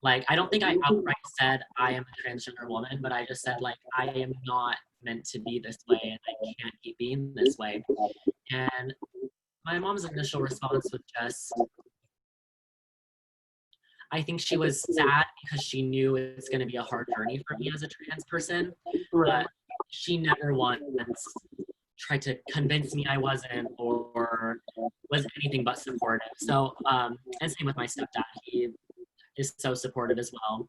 Speaker 2: Like, I don't think I outright said I am a transgender woman, but I just said, like, I am not meant to be this way and I can't keep being this way. And my mom's initial response was just, I think she was sad because she knew it's going to be a hard journey for me as a trans person,
Speaker 1: Right.
Speaker 2: but she never once tried to convince me I wasn't or was anything but supportive. So, and same with my stepdad. He is so supportive as well.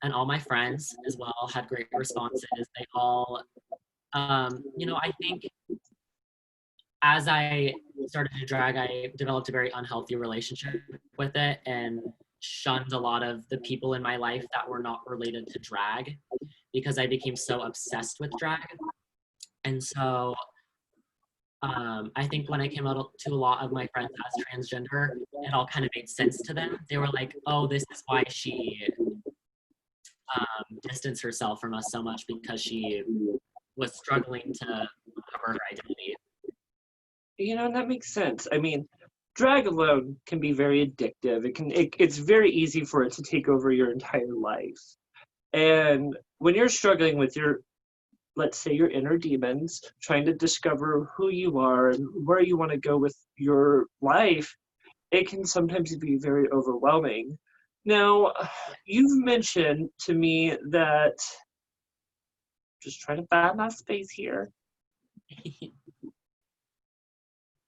Speaker 2: And all my friends as well had great responses. They all, I think as I started to drag, I developed a very unhealthy relationship with it and shunned a lot of the people in my life that were not related to drag because I became so obsessed with drag. And so I think when I came out to a lot of my friends as transgender, it all kind of made sense to them. They were like, oh, this is why she distanced herself from us so much because she was struggling to cover her identity.
Speaker 1: That makes sense. I mean, drag alone can be very addictive. It's very easy for it to take over your entire life. And when you're struggling with your, let's say, your inner demons, trying to discover who you are and where you want to go with your life, it can sometimes be very overwhelming. Now, you've mentioned to me that, just trying to find my space here.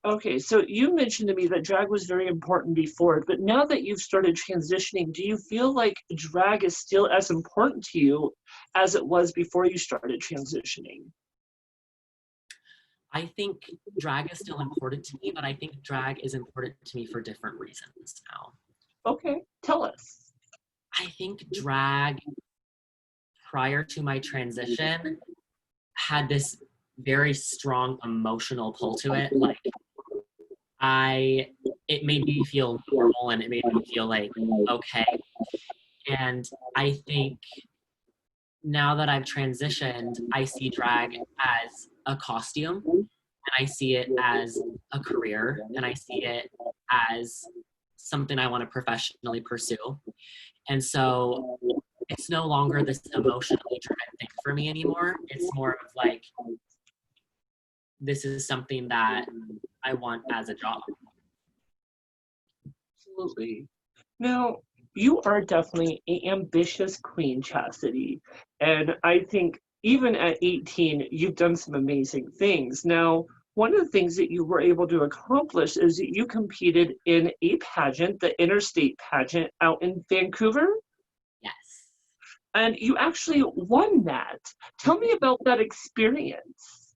Speaker 1: Okay, so you mentioned to me that drag was very important before, but now that you've started transitioning, do you feel like drag is still as important to you as it was before you started transitioning?
Speaker 2: I think drag is still important to me, but I think drag is important to me for different reasons now.
Speaker 1: Okay, tell us.
Speaker 2: I think drag prior to my transition had this very strong emotional pull to it. Like it made me feel normal and it made me feel like okay. And I think now that I've transitioned, I see drag as a costume and I see it as a career and I see it as something I want to professionally pursue. And so it's no longer this emotionally driven thing for me anymore. It's more of like, this is something that I want as a job.
Speaker 1: Absolutely. Now, you are definitely an ambitious queen, Chastity. And I think even at 18, you've done some amazing things. Now, one of the things that you were able to accomplish is that you competed in a pageant, the interstate pageant out in Vancouver.
Speaker 2: Yes.
Speaker 1: And you actually won that. Tell me about that experience.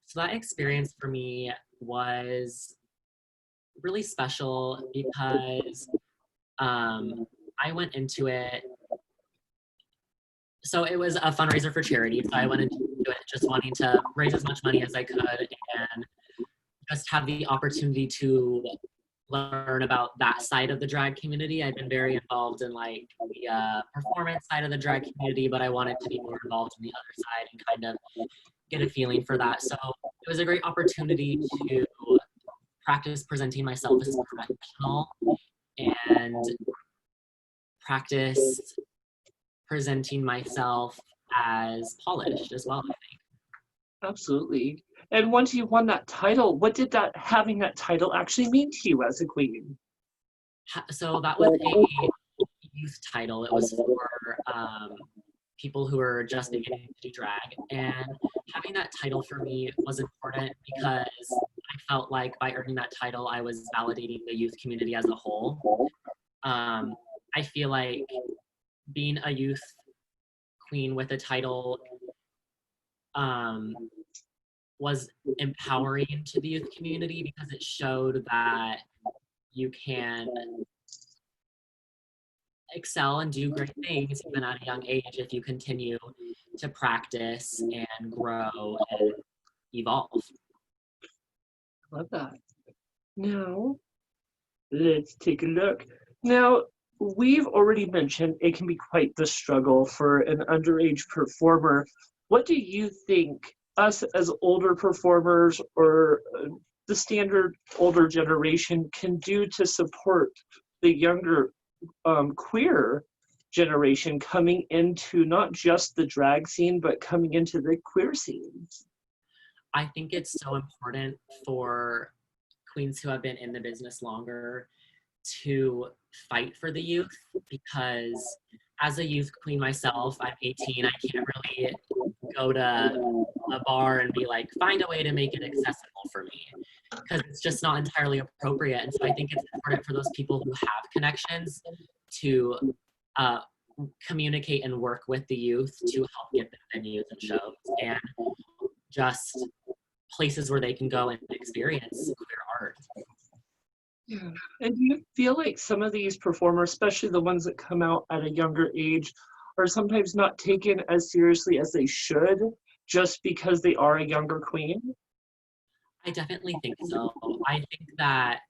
Speaker 2: So that experience for me was really special because I went into it. So it was a fundraiser for charity. So I went into it just wanting to raise as much money as I could and just have the opportunity to learn about that side of the drag community. I've been very involved in like the performance side of the drag community, but I wanted to be more involved in the other side and kind of get a feeling for that. So it was a great opportunity to practice presenting myself as a professional and practice presenting myself as polished as well, I think.
Speaker 1: Absolutely. And once you won that title, what did that having that title actually mean to you as a queen?
Speaker 2: So that was a youth title. It was for people who are just beginning to do drag. And having that title for me was important because I felt like by earning that title, I was validating the youth community as a whole. I feel like being a youth queen with a title was empowering to the youth community because it showed that you can excel and do great things even at a young age if you continue to practice and grow and evolve.
Speaker 1: Love that. Now, let's take a look. Now, we've already mentioned it can be quite the struggle for an underage performer. What do you think us as older performers or the standard older generation can do to support the younger queer generation coming into not just the drag scene, but coming into the queer scene?
Speaker 2: I think it's so important for queens who have been in the business longer to fight for the youth because as a youth queen myself, I'm 18, I can't really go to a bar and be like, find a way to make it accessible for me because it's just not entirely appropriate. And so I think it's important for those people who have connections to communicate and work with the youth to help get them venues and shows and just places where they can go and experience queer art.
Speaker 1: Yeah. And do you feel like some of these performers, especially the ones that come out at a younger age, are sometimes not taken as seriously as they should just because they are a younger queen?
Speaker 2: I definitely think so. I think that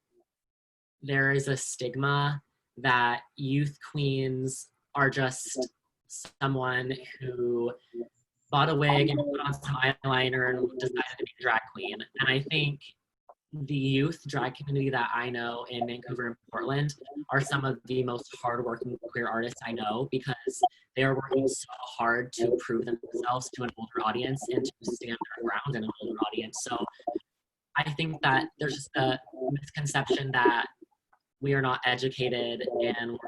Speaker 2: there is a stigma that youth queens are just someone who bought a wig and put on some eyeliner and decided to be a drag queen. And I think the youth drag community that I know in Vancouver and Portland are some of the most hardworking queer artists I know because they are working so hard to prove themselves to an older audience and to stand their ground in an older audience. So I think that there's just a misconception that we are not educated and we're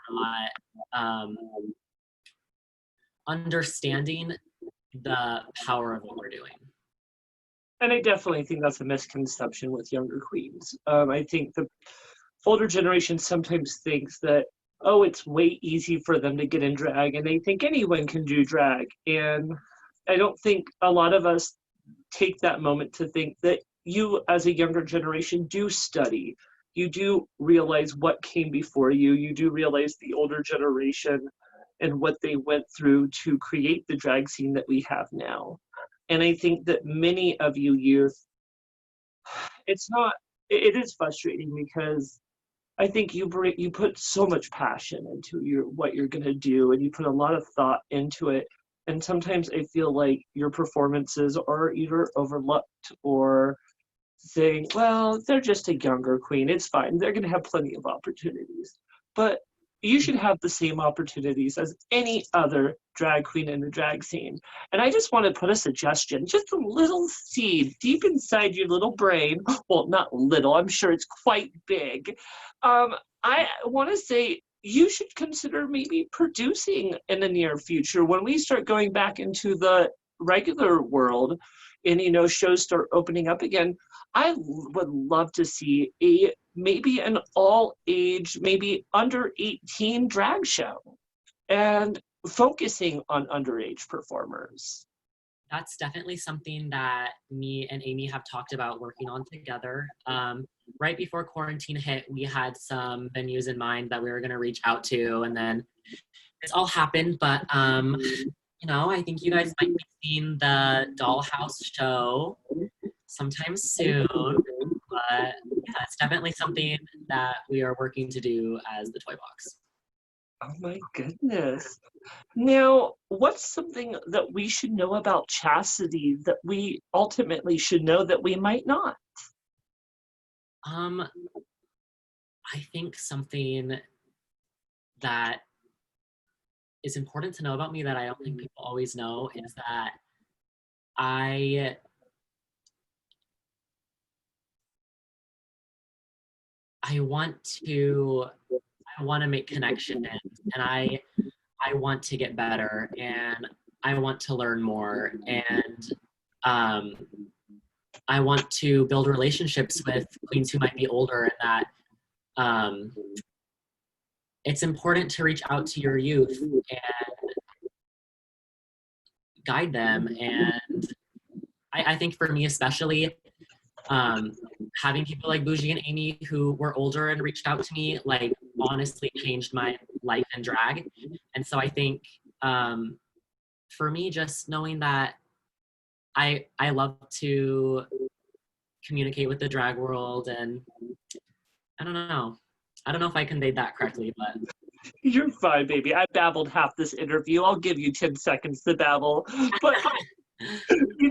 Speaker 2: not understanding the power of what we're doing.
Speaker 1: And I definitely think that's a misconception with younger queens. I think the older generation sometimes thinks that, oh, it's way easy for them to get in drag and they think anyone can do drag. And I don't think a lot of us take that moment to think that you as a younger generation do study. You do realize what came before you. You do realize the older generation and what they went through to create the drag scene that we have now. And I think that many of you youth, it's not, it is frustrating because I think you put so much passion into what you're gonna do, and you put a lot of thought into it. And sometimes I feel like your performances are either overlooked or saying, well, they're just a younger queen. It's fine. They're gonna have plenty of opportunities. But you should have the same opportunities as any other drag queen in the drag scene. And I just want to put a suggestion, just a little seed deep inside your little brain. Well, not little, I'm sure it's quite big. I want to say you should consider maybe producing in the near future when we start going back into the regular world and shows start opening up again. I would love to see maybe an all age, maybe under 18 drag show and focusing on underage performers.
Speaker 2: That's definitely something that me and Amy have talked about working on together. Right before quarantine hit, we had some venues in mind that we were going to reach out to, and then this all happened. But I think you guys might be seeing the Dollhouse show sometime soon. But yeah, it's definitely something that we are working to do as the Toy Box.
Speaker 1: Oh my goodness. Now, what's something that we should know about chastity that we ultimately should know that we might not?
Speaker 2: I think something that is important to know about me that I don't think people always know is that I I want to make connections, and I want to get better, and I want to learn more, and um, I want to build relationships with queens who might be older, and that um, it's important to reach out to your youth and guide them. And I think for me especially, having people like Bougie and Amy who were older and reached out to me, like honestly changed my life in drag. And so I think for me, just knowing that I love to communicate with the drag world, and I don't know. I don't know if I conveyed that correctly, but
Speaker 1: You're fine, baby. I babbled half this interview. I'll give you 10 seconds to babble. But,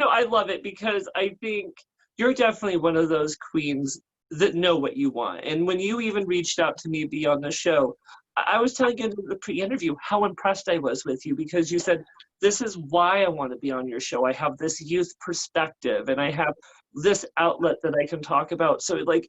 Speaker 1: I love it because I think you're definitely one of those queens that know what you want. And when you even reached out to me to be on the show, I was telling you in the pre-interview how impressed I was with you because you said, this is why I want to be on your show. I have this youth perspective and I have this outlet that I can talk about. So, like,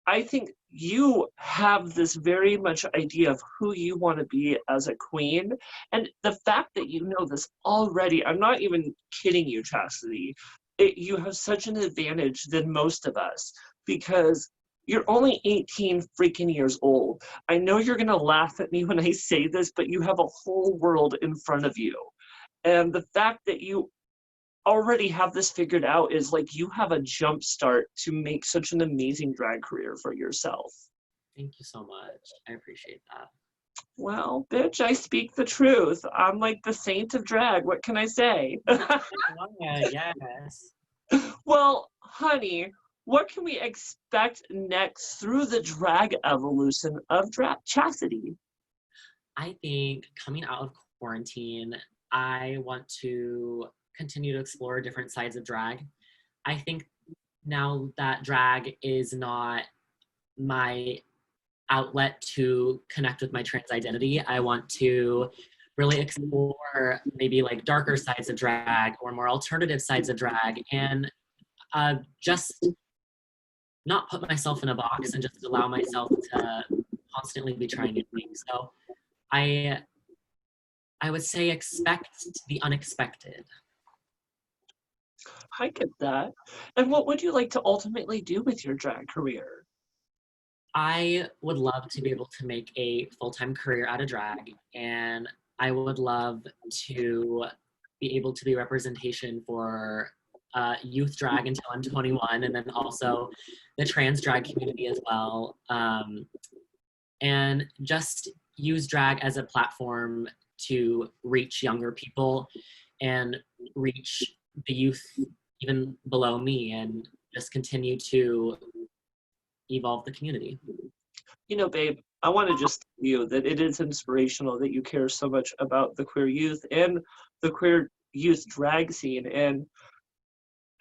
Speaker 1: I think you have this very much idea of who you want to be as a queen. And the fact that you know this already, I'm not even kidding you, Chastity. You have such an advantage than most of us because you're only 18 freaking years old. I know you're going to laugh at me when I say this, but you have a whole world in front of you. And the fact that you already have this figured out is like you have a jump start to make such an amazing drag career for yourself.
Speaker 2: thank you so much. I appreciate that.
Speaker 1: Well, bitch, I speak the truth. I'm like the saint of drag. What can I say?
Speaker 2: Yes.
Speaker 1: Well, honey, what can we expect next through the drag evolution of chastity?
Speaker 2: I think coming out of quarantine, I want to continue to explore different sides of drag. I think now that drag is not my outlet to connect with my trans identity, I want to really explore maybe like darker sides of drag or more alternative sides of drag, and just not put myself in a box and just allow myself to constantly be trying new things. So I I would say expect the unexpected.
Speaker 1: I get that. And what would you like to ultimately do with your drag career?
Speaker 2: I would love to be able to make a full-time career out of drag, and I would love to be able to be representation for youth drag until I'm 21, and then also the trans drag community as well. And just use drag as a platform to reach younger people and reach the youth even below me, and just continue to evolve the community.
Speaker 1: Babe, I want to just tell you that it is inspirational that you care so much about the queer youth and the queer youth drag scene. And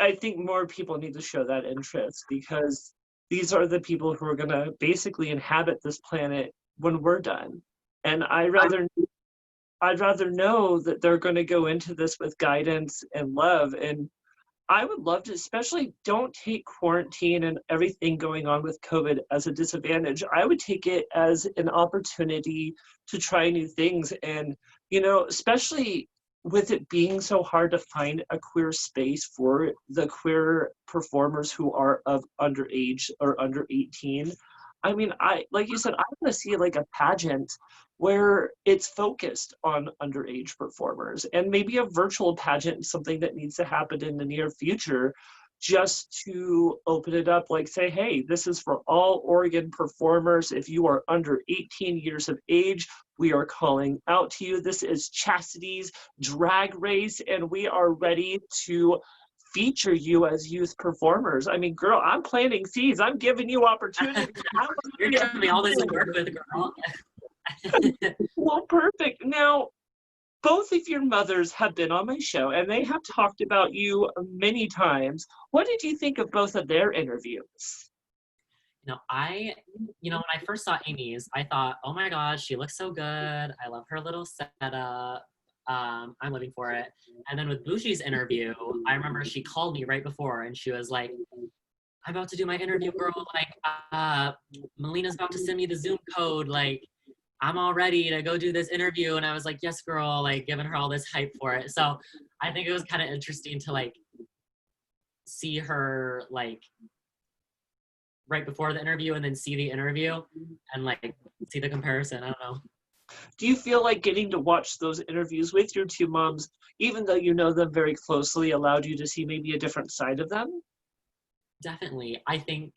Speaker 1: I think more people need to show that interest because these are the people who are going to basically inhabit this planet when we're done. And I'd rather know that they're going to go into this with guidance and love. And I would love to, especially don't take quarantine and everything going on with COVID as a disadvantage. I would take it as an opportunity to try new things. And, especially with it being so hard to find a queer space for the queer performers who are of underage or under 18. I mean, like you said, I want to see like a pageant where it's focused on underage performers and maybe a virtual pageant, something that needs to happen in the near future, just to open it up, like say, hey, this is for all Oregon performers. If you are under 18 years of age, we are calling out to you. This is Chastity's drag race, and we are ready to feature you as youth performers. I mean, girl, I'm planting seeds. I'm giving you opportunities.
Speaker 2: You're giving me all this to work with, girl.
Speaker 1: Well, perfect. Now, both of your mothers have been on my show and they have talked about you many times. What did you think of both of their interviews?
Speaker 2: When I first saw Amy's, I thought, oh my God, she looks so good. I love her little setup. I'm living for it. And then with Bougie's interview, I remember she called me right before and she was like, I'm about to do my interview, girl. Like, Malena's about to send me the Zoom code. Like, I'm all ready to go do this interview. And I was like, yes, girl, like giving her all this hype for it. So I think it was kind of interesting to like see her like right before the interview and then see the interview and like see the comparison. I don't know.
Speaker 1: Do you feel like getting to watch those interviews with your two moms, even though you know them very closely, allowed you to see maybe a different side of them?
Speaker 2: Definitely. I think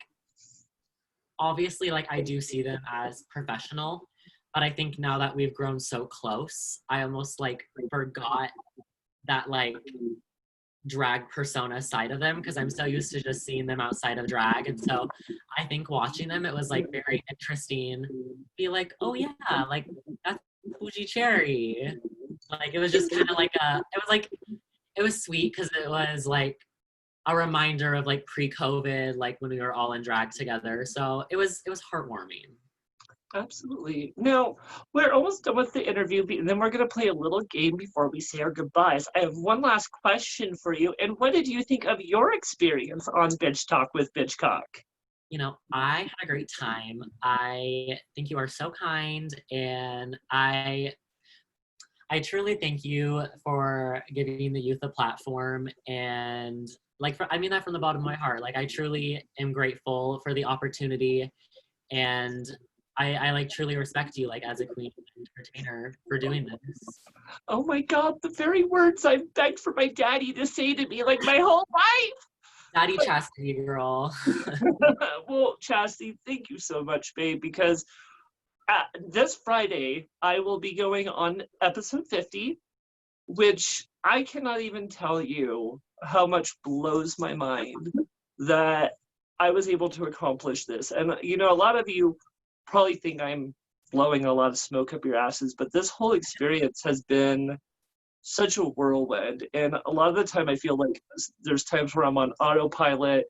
Speaker 2: obviously like I do see them as professional, but I think now that we've grown so close, I almost like forgot that like drag persona side of them because I'm so used to just seeing them outside of drag. And so I think watching them, it was like very interesting. Be like, oh yeah, like that's Fuji Cherry. Like it was just kind of like it was sweet because it was like a reminder of like pre-COVID, like when we were all in drag together. So it was heartwarming.
Speaker 1: Absolutely. Now, we're almost done with the interview, and then we're going to play a little game before we say our goodbyes. I have one last question for you. And what did you think of your experience on Bitch Talk with Bitchcock?
Speaker 2: You know, I had a great time. I think you are so kind, and I truly thank you for giving the youth a platform. And like, I mean that from the bottom of my heart. Like, I truly am grateful for the opportunity, and I like truly respect you like as a queen entertainer for doing this.
Speaker 1: Oh my God, the very words I've begged for my daddy to say to me like my whole life.
Speaker 2: Daddy chastity, girl.
Speaker 1: Well, Chastity, thank you so much, babe, because this Friday I will be going on episode 50, which I cannot even tell you how much blows my mind that I was able to accomplish this. And, you know, a lot of you probably think I'm blowing a lot of smoke up your asses, but this whole experience has been such a whirlwind. And a lot of the time I feel like there's times where I'm on autopilot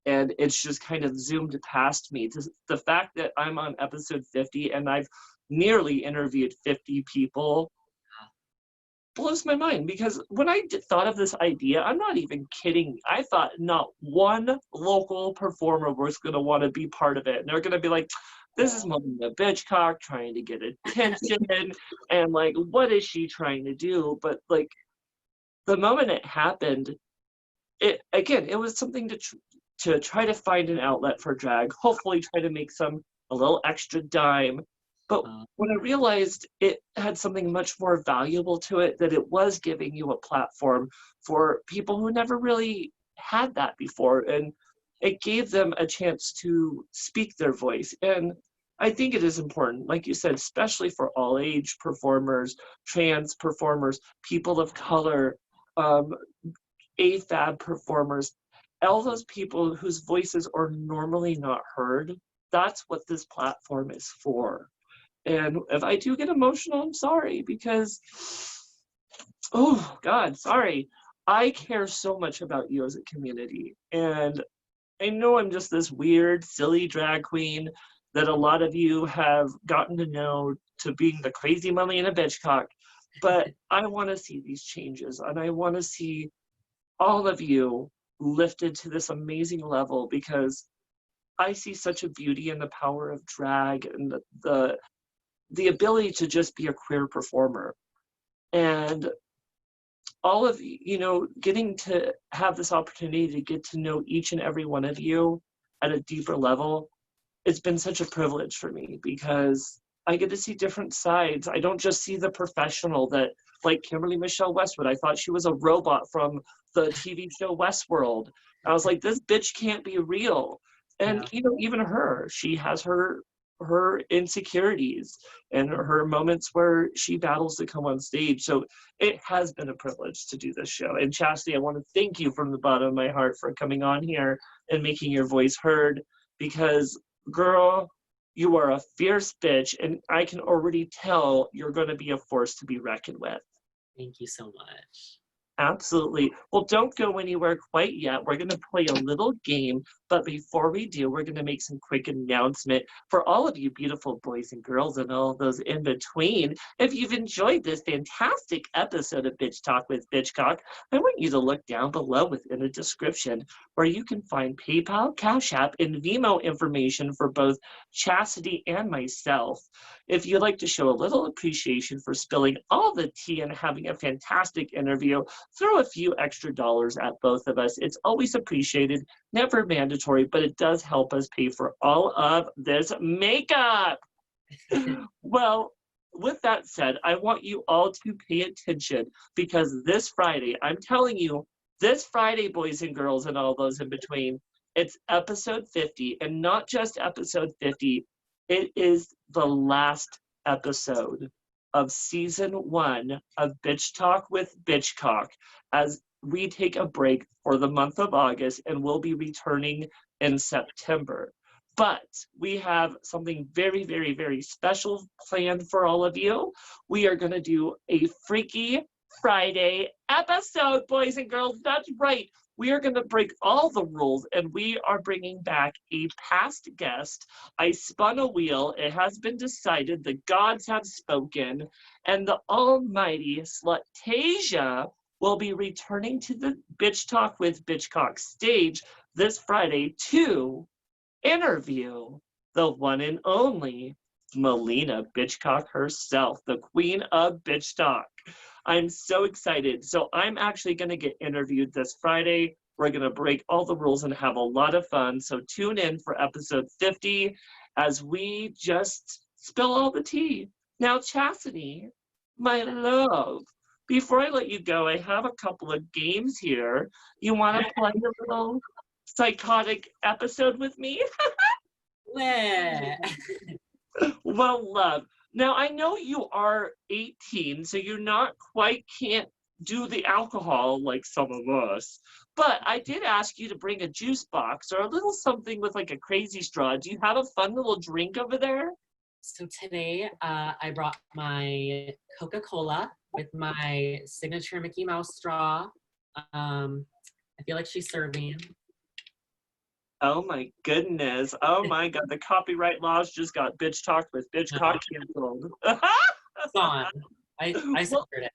Speaker 1: and it's just kind of zoomed past me. The fact that I'm on episode 50 and I've nearly interviewed 50 people blows my mind, because when I thought of this idea, I'm not even kidding. I thought not one local performer was going to want to be part of it. And they're going to be like, this is Maliena Bitchcock trying to get attention. And like, what is she trying to do? But like, the moment it happened, it was something to try to find an outlet for drag, hopefully try to make a little extra dime. But when I realized it had something much more valuable to it, that it was giving you a platform for people who never really had that before, and it gave them a chance to speak their voice. And I think it is important, like you said, especially for all age performers, trans performers, people of color, AFAB performers, all those people whose voices are normally not heard. That's what this platform is for. And if I do get emotional, I'm sorry, because, oh God, sorry. I care so much about you as a community. And I know I'm just this weird, silly drag queen that a lot of you have gotten to know to being the crazy Maliena Bitchcock. But I want to see these changes, and I want to see all of you lifted to this amazing level, because I see such a beauty in the power of drag and the ability to just be a queer performer. And all of you know, getting to have this opportunity to get to know each and every one of you at a deeper level, it's been such a privilege for me, because I get to see different sides. I don't just see the professional that, like Kimberly Michelle Westwood, I thought she was a robot from the TV show Westworld. I was like, this bitch can't be real. And
Speaker 2: Yeah.
Speaker 1: you know, even her, she has her insecurities and her moments where she battles to come on stage. So it has been a privilege to do this show. And Chastity, I want to thank you from the bottom of my heart for coming on here and making your voice heard, because girl, you are a fierce bitch, and I can already tell you're going to be a force to be reckoned with.
Speaker 2: Thank you so much.
Speaker 1: Absolutely. Well, don't go anywhere quite yet. We're going to play a little game But before we do, we're going to make some quick announcement for all of you beautiful boys and girls and all those in between. If you've enjoyed this fantastic episode of Bitch Talk with Bitchcock, I want you to look down below within the description where you can find PayPal, Cashapp, and Venmo information for both Chastity and myself. If you'd like to show a little appreciation for spilling all the tea and having a fantastic interview, throw a few extra dollars at both of us. It's always appreciated, never mandatory, but it does help us pay for all of this makeup. Well, with that said, I want you all to pay attention because this Friday, I'm telling you, this Friday, boys and girls, and all those in between, it's episode 50, and not just episode 50, it is the last episode of season 1 of Bitch Talk with Bitchcock as we take a break for the month of August and we'll be returning in September. But we have something very, very, very special planned for all of you. We are going to do a Freaky Friday episode, boys and girls. That's right. We are going to break all the rules and we are bringing back a past guest. I spun a wheel. It has been decided. The gods have spoken. And the almighty Slutasia will be returning to the Bitch Talk with Bitchcock stage this Friday to interview the one and only Maliena Bitchcock herself, the queen of Bitch Talk. I'm so excited. So I'm actually going to get interviewed this Friday. We're going to break all the rules and have a lot of fun. So tune in for episode 50 as we just spill all the tea. Now, Chastity, my love, before I let you go, I have a couple of games here. You want to play a little psychotic episode with me?
Speaker 2: Yeah.
Speaker 1: Well, love. Now, I know you are 18, so you're not quite can't do the alcohol like some of us. But I did ask you to bring a juice box or a little something with like a crazy straw. Do you have a fun little drink over there?
Speaker 2: So today I brought my Coca-Cola with my signature Mickey Mouse straw. I feel like she's serving.
Speaker 1: Oh my goodness. Oh my God. The copyright laws just got Bitch Talk with Bitchcock canceled.
Speaker 2: It's on. I censored it.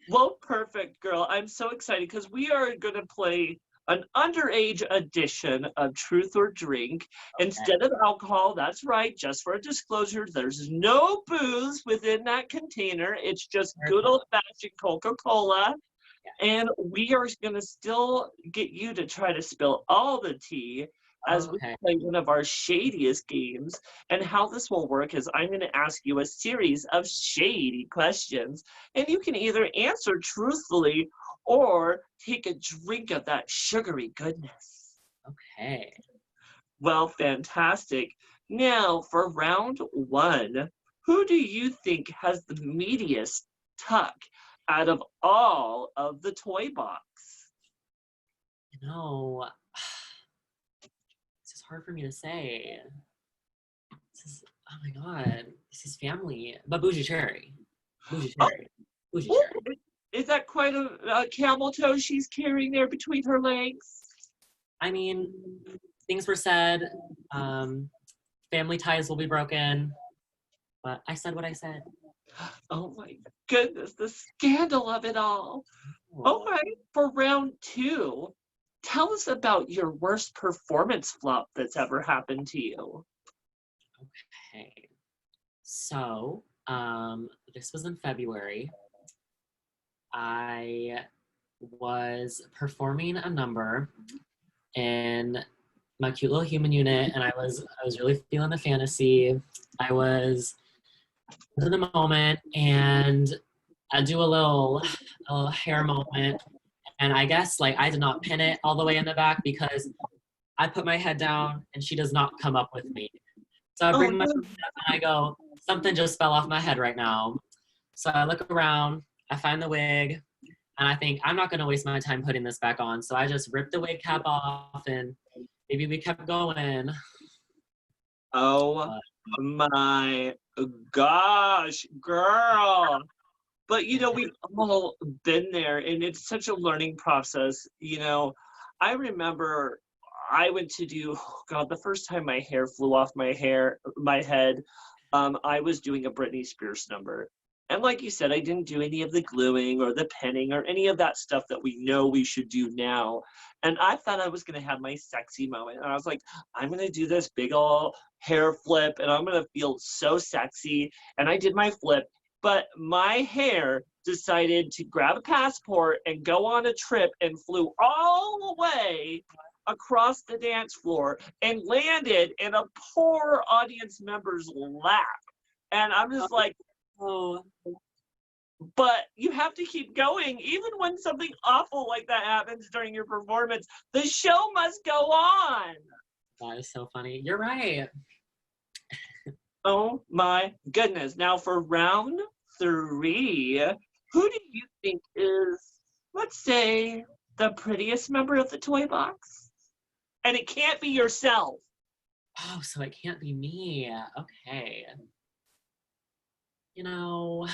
Speaker 1: Well, perfect, girl. I'm so excited because we are going to play an underage edition of Truth or Drink.
Speaker 2: Okay.
Speaker 1: Instead of alcohol, that's right, just for a disclosure, there's no booze within that container. It's just good old-fashioned Coca-Cola. And we are going to still get you to try to spill all the tea as we play one of our shadiest games. And how this will work is I'm going to ask you a series of shady questions, and you can either answer truthfully or take a drink of that sugary goodness.
Speaker 2: Okay.
Speaker 1: Well, fantastic. Now, for round 1, who do you think has the meatiest tuck out of all of the toy box?
Speaker 2: You know, this is hard for me to say. Oh my God, this is family. But Bougie Cherry. Bougie Cherry. Bougie Cherry.
Speaker 1: Is that quite a camel toe she's carrying there between her legs?
Speaker 2: I mean, things were said. Family ties will be broken. But I said what I said.
Speaker 1: Oh my goodness, the scandal of it all. All right, for round 2, tell us about your worst performance flop that's ever happened to you.
Speaker 2: Okay. So, this was in February. I was performing a number in my cute little human unit, and I was really feeling the fantasy. I was in the moment, and I do a little hair moment, and I guess like I did not pin it all the way in the back because I put my head down and she does not come up with me. So I bring my head up and I go, something just fell off my head right now. So I look around, I find the wig, and I think I'm not going to waste my time putting this back on. So I just ripped the wig cap off, and maybe we kept going.
Speaker 1: Oh my gosh, girl. But, you know, we've all been there, and it's such a learning process. You know, I remember I went to do, oh God, the first time my hair flew off my head, I was doing a Britney Spears number. And like you said, I didn't do any of the gluing or the penning or any of that stuff that we know we should do now. And I thought I was going to have my sexy moment. And I was like, I'm going to do this big ol' hair flip and I'm going to feel so sexy. And I did my flip, but my hair decided to grab a passport and go on a trip and flew all the way across the dance floor and landed in a poor audience member's lap. And I'm just like,
Speaker 2: Oh,
Speaker 1: but you have to keep going. Even when something awful like that happens during your performance, the show must go on.
Speaker 2: that is so funny. You're right.
Speaker 1: Oh my goodness. Now for round 3, who do you think is, let's say, the prettiest member of the toy box? And it can't be yourself.
Speaker 2: Oh, so it can't be me. Okay. You know,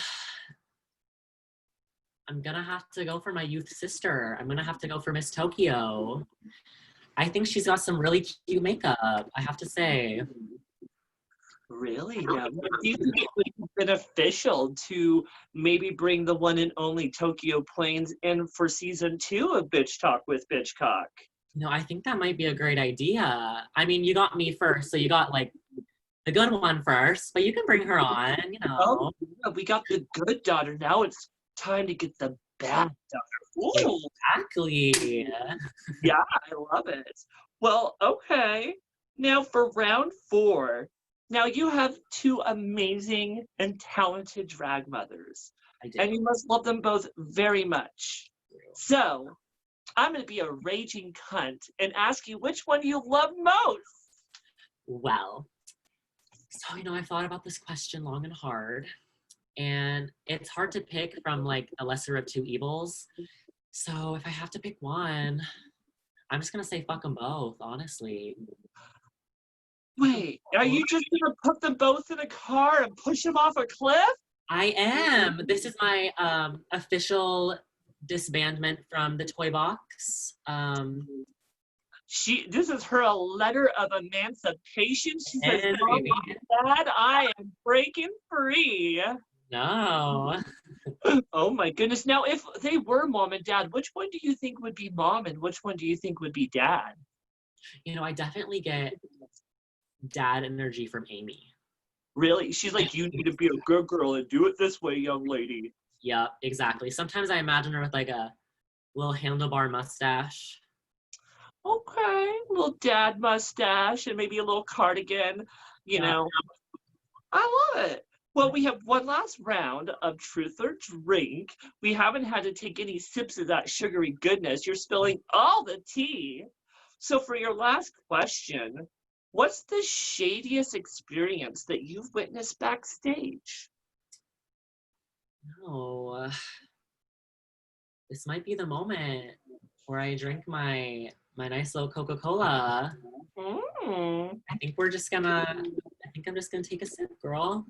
Speaker 2: I'm gonna have to go for my youth sister. I'm gonna have to go for Miss Tokyo. I think she's got some really cute makeup, I have to say.
Speaker 1: Really? Now, do you think it would be beneficial to maybe bring the one and only Tokyo Plains in for season 2 of Bitch Talk with Bitchcock?
Speaker 2: No, I think that might be a great idea. I mean, you got me first, so you got like the good one first, but you can bring her on, you
Speaker 1: Oh,
Speaker 2: know.
Speaker 1: yeah, we got the good daughter. Now it's time to get the bad daughter. Ooh,
Speaker 2: Exactly.
Speaker 1: yeah, I love it. Well, okay. Now for round 4. Now you have 2 amazing and talented drag mothers,
Speaker 2: I do.
Speaker 1: and you must love them both very much. So I'm going to be a raging cunt and ask you which one you love most.
Speaker 2: Well, so I thought about this question long and hard, and it's hard to pick from like a lesser of two evils. So if I have to pick one, I'm just gonna say fuck them both, honestly. Fuck 'em
Speaker 1: Wait, are
Speaker 2: both.
Speaker 1: you just going to put them both in a car and push them off a cliff?
Speaker 2: I am. This is my official disbandment from the toy box.
Speaker 1: This is her a letter of emancipation. She says,
Speaker 2: And
Speaker 1: "Mom,
Speaker 2: baby,
Speaker 1: Dad, I am breaking free."
Speaker 2: no.
Speaker 1: Oh my goodness. Now, if they were mom and dad, which one do you think would be mom and which one do you think would be dad?
Speaker 2: I definitely get dad energy from Amy.
Speaker 1: Really? She's like, you need to be a good girl and do it this way, young lady.
Speaker 2: Yep, exactly. Sometimes I imagine her with like a little handlebar mustache.
Speaker 1: Okay, little dad mustache and maybe a little cardigan, you
Speaker 2: Yeah.
Speaker 1: know. I love it. Well, we have one last round of truth or drink. We haven't had to take any sips of that sugary goodness. You're spilling all the tea. So for your last question, what's the shadiest experience that you've witnessed backstage?
Speaker 2: No, this might be the moment where I drink my nice little Coca-Cola.
Speaker 1: Mm.
Speaker 2: I think I'm just gonna take a sip, girl.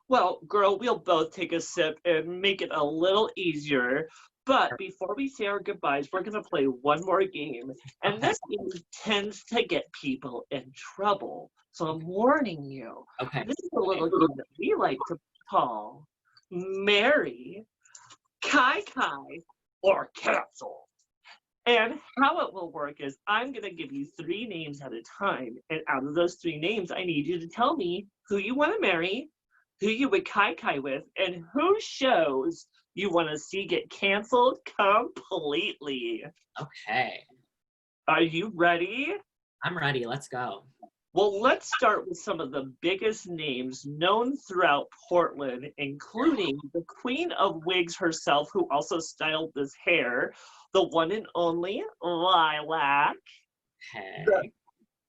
Speaker 1: Well, girl, we'll both take a sip and make it a little easier. But before we say our goodbyes, we're going to play one more game. And
Speaker 2: Okay.
Speaker 1: this game tends to get people in trouble. So I'm warning you.
Speaker 2: Okay.
Speaker 1: This is a little game that we like to call Marry, Kai Kai, or Cancel. And how it will work is I'm going to give you 3 names at a time. And out of those 3 names, I need you to tell me who you want to marry, who you would kai with, and whose shows you want to see get canceled completely.
Speaker 2: Okay.
Speaker 1: Are you ready?
Speaker 2: I'm ready. Let's go.
Speaker 1: Well, let's start with some of the biggest names known throughout Portland, including the Queen of Wigs herself, who also styled this hair, the one and only Lilac,
Speaker 2: Okay.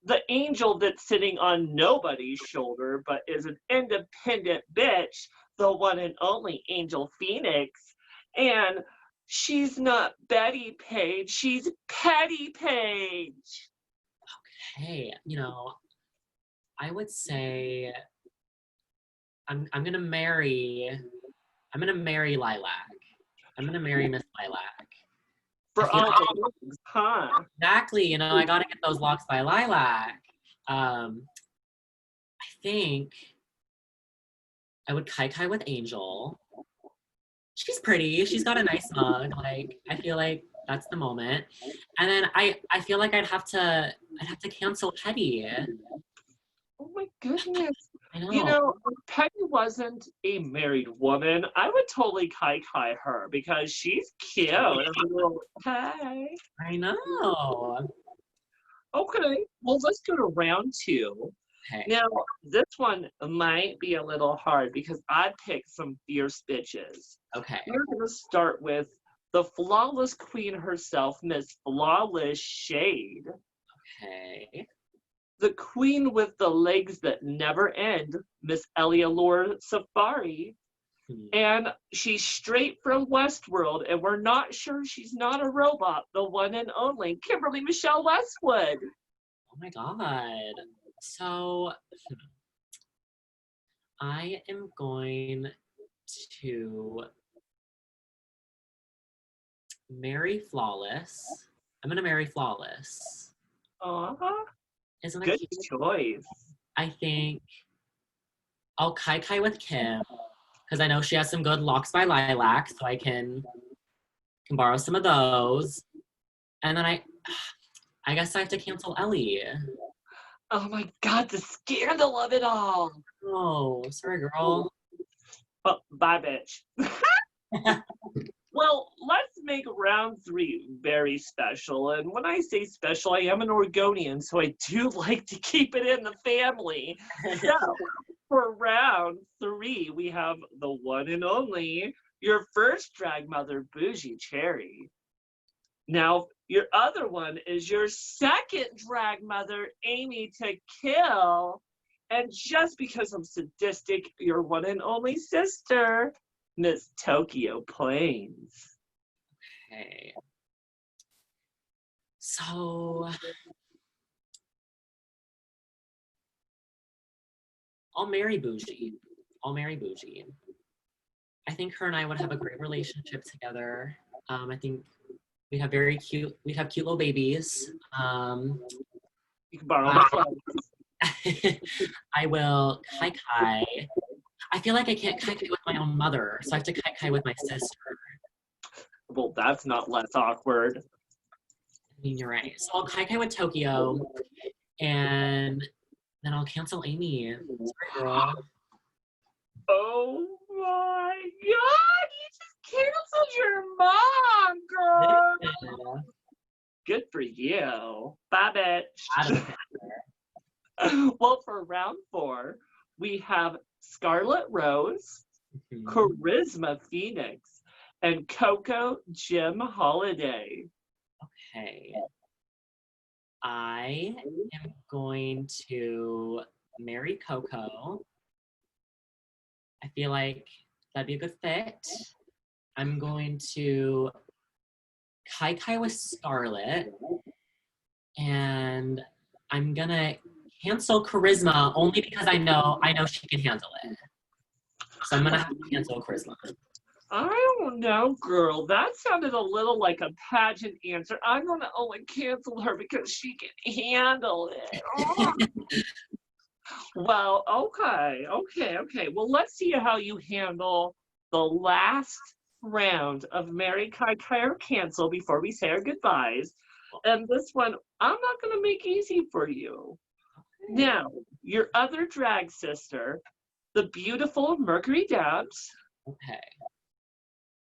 Speaker 1: the angel that's sitting on nobody's shoulder but is an independent bitch, the one and only Angel Phoenix. And she's not Betty Page, she's Petty Page.
Speaker 2: Okay. I would say I'm gonna marry Lilac. I'm gonna marry Miss Lilac.
Speaker 1: For
Speaker 2: feel
Speaker 1: all
Speaker 2: like,
Speaker 1: the looks, huh?
Speaker 2: exactly, you know, I gotta get those locks by lilac. I think I would kai with Angel. She's pretty. She's got a nice mug. Like, I feel like that's the moment. And then I feel like I'd have to cancel Petty.
Speaker 1: Oh my goodness.
Speaker 2: I
Speaker 1: You
Speaker 2: know.
Speaker 1: know, if Peggy wasn't a married woman, I would totally kai her because she's cute. As a little, hey.
Speaker 2: I know.
Speaker 1: Okay, well, let's go to round two.
Speaker 2: Okay.
Speaker 1: Now, this one might be a little hard because I picked some fierce bitches.
Speaker 2: Okay.
Speaker 1: We're going to start with the flawless queen herself, Miss Flawless Shade.
Speaker 2: Okay.
Speaker 1: The queen with the legs that never end, Miss Eleanor Safari. And she's straight from Westworld, and we're not sure she's not a robot, the one and only Kimberly Michelle Westwood.
Speaker 2: Oh my God. So I am going to marry Flawless. I'm gonna marry Flawless.
Speaker 1: Uh-huh.
Speaker 2: Isn't that
Speaker 1: Good
Speaker 2: cute?
Speaker 1: choice.
Speaker 2: I think I'll kai with Kim because I know she has some good locks by lilac, so I can borrow some of those. And then I guess I have to cancel Ellie.
Speaker 1: Oh my God, the scandal of it all.
Speaker 2: Oh, sorry, girl.
Speaker 1: Oh, bye, bitch. Well, let's make round three very special. And when I say special, I am an Oregonian, so I do like to keep it in the family. So, for round three, we have the one and only, your first drag mother, Bougie Cherry. Now, your other one is your second drag mother, Amy to Kill. And just because I'm sadistic, your one and only sister, Miss Tokyo Plains.
Speaker 2: Okay. So I'll marry Bougie. I'll marry Bougie. I think her and I would have a great relationship together. I think we'd have cute little babies.
Speaker 1: You can borrow my phone.
Speaker 2: I will kai. I feel like I can't kai with my own mother, so I have to kai with my sister.
Speaker 1: Well, that's not less awkward.
Speaker 2: I mean, you're right. So I'll kai with Tokyo, and then I'll cancel Amy. Sorry, girl.
Speaker 1: Oh my God, you just canceled your mom, girl.
Speaker 2: Yeah.
Speaker 1: Good for you. Bye,
Speaker 2: Out of
Speaker 1: bitch.
Speaker 2: the
Speaker 1: Well, for round four, we have Scarlet Rose, Charisma Phoenix, and Coco Jim Holiday.
Speaker 2: Okay. I am going to marry Coco. I feel like that'd be a good fit. I'm going to kai with Scarlet, and I'm gonna cancel Charisma only because I know she can handle it. So I'm gonna have to cancel Charisma.
Speaker 1: I don't know, girl. That sounded a little like a pageant answer. I'm going to only cancel her because she can handle it. Oh. Well, okay. Well, let's see how you handle the last round of Mary Kai or Cancel before we say our goodbyes. And this one, I'm not going to make easy for you. Now, your other drag sister, the beautiful Mercury Dabs.
Speaker 2: Okay.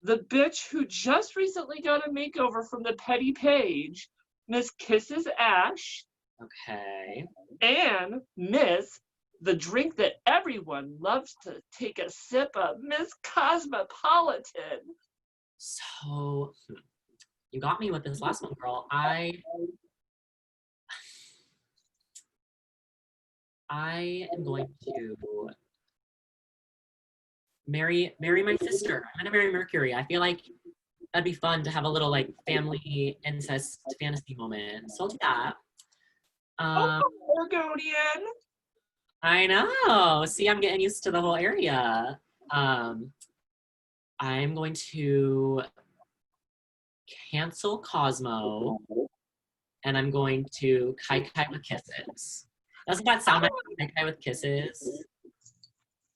Speaker 1: The bitch who just recently got a makeover from the Petty Page, Miss Kisses Ash.
Speaker 2: Okay.
Speaker 1: And Miss, the drink that everyone loves to take a sip of, Miss Cosmopolitan.
Speaker 2: So you got me with this last one, girl. I am going to marry my sister. I'm gonna marry Mercury. I feel like that'd be fun to have a little like family incest fantasy moment. So I'll do that.
Speaker 1: Oregonian.
Speaker 2: I know. See, I'm getting used to the whole area. I'm going to cancel Cosmo, and I'm going to kai with kisses. Doesn't that sound like kai with kisses?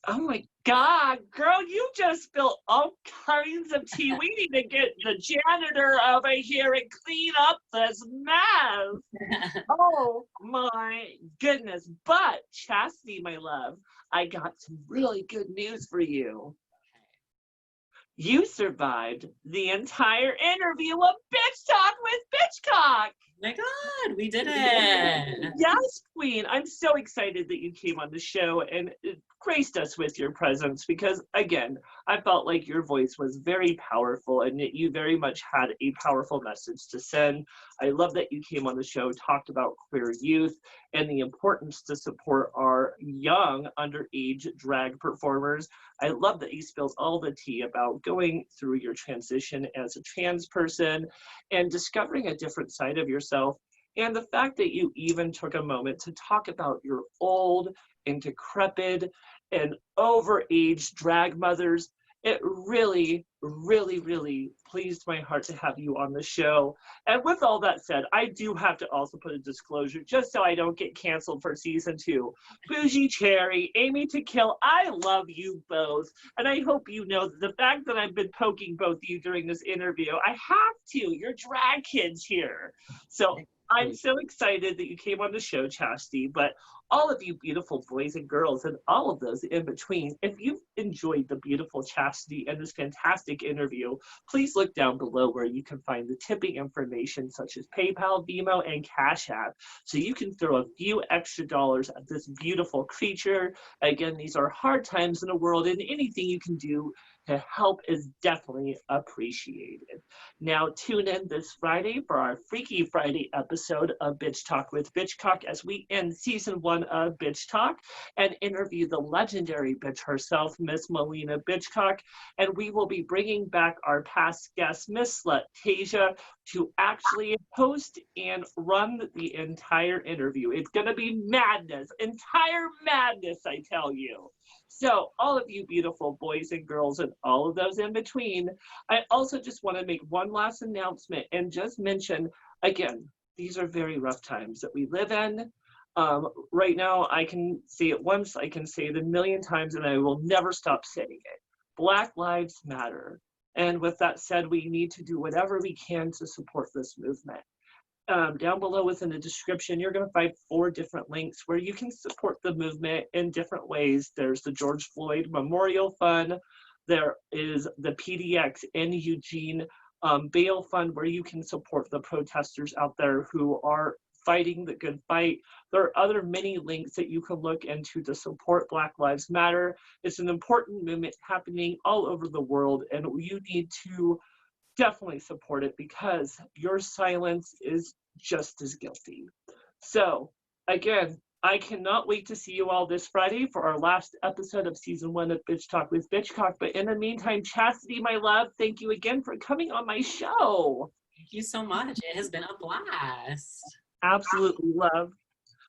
Speaker 1: Oh my God, girl, you just spilled all kinds of tea. We need to get the janitor over here and clean up this mess. Oh my goodness. But Chastity, my love, I got some really good news for you. You survived the entire interview of Bitch Talk with Bitchcock.
Speaker 2: Oh my God, we did it.
Speaker 1: Yes, Queen. I'm so excited that you came on the show and graced us with your presence because, again, I felt like your voice was very powerful and that you very much had a powerful message to send. I love that you came on the show, talked about queer youth and the importance to support our young underage drag performers. I love that you spilled all the tea about going through your transition as a trans person and discovering a different side of yourself. And the fact that you even took a moment to talk about your old and decrepit and overaged drag mothers, it really, really, really pleased my heart to have you on the show. And with all that said, I do have to also put a disclosure just so I don't get canceled for season 2. Bougie Cherry, Amy to Kill, I love you both. And I hope you know that the fact that I've been poking both of you during this interview, I have to. You're drag kids here. So I'm so excited that you came on the show, Chastity, but all of you beautiful boys and girls and all of those in between, if you've enjoyed the beautiful Chastity and this fantastic interview, please look down below where you can find the tipping information such as PayPal, Venmo, and Cashapp, so you can throw a few extra dollars at this beautiful creature. Again, these are hard times in the world, and anything you can do to help is definitely appreciated. Now, tune in this Friday for our Freaky Friday episode of Bitch Talk with Bitchcock as we end season 1 of Bitch Talk and interview the legendary bitch herself, Miss Maliena Bitchcock. And we will be bringing back our past guest, Miss Slut Tasia, to actually host and run the entire interview. It's going to be madness, entire madness, I tell you. So, all of you beautiful boys and girls and all of those in between, I also just want to make one last announcement and just mention, again, these are very rough times that we live in. Right now, I can say it once, I can say it a million times, and I will never stop saying it. Black Lives Matter. And with that said, we need to do whatever we can to support this movement. Down below within the description, you're going to find 4 different links where you can support the movement in different ways. There's the George Floyd Memorial Fund. There is the PDX in Eugene Bail Fund where you can support the protesters out there who are fighting the good fight. There are other many links that you can look into to support Black Lives Matter. It's an important movement happening all over the world, and you need to definitely support it because your silence is just as guilty. So, again, I cannot wait to see you all this Friday for our last episode of season 1 of Bitch Talk with Bitchcock. But in the meantime, Chastity, my love, thank you again for coming on my show.
Speaker 2: Thank you so much. It has been a blast.
Speaker 1: Absolutely, love.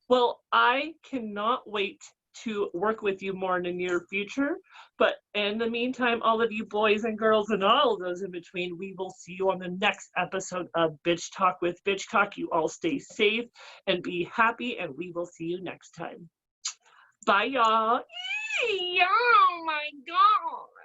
Speaker 1: Well, I cannot wait to work with you more in the near future. But in the meantime, all of you boys and girls and all of those in between, we will see you on the next episode of Bitch Talk with Bitchcock. You all stay safe and be happy, and we will see you next time. Bye, y'all. Oh my God.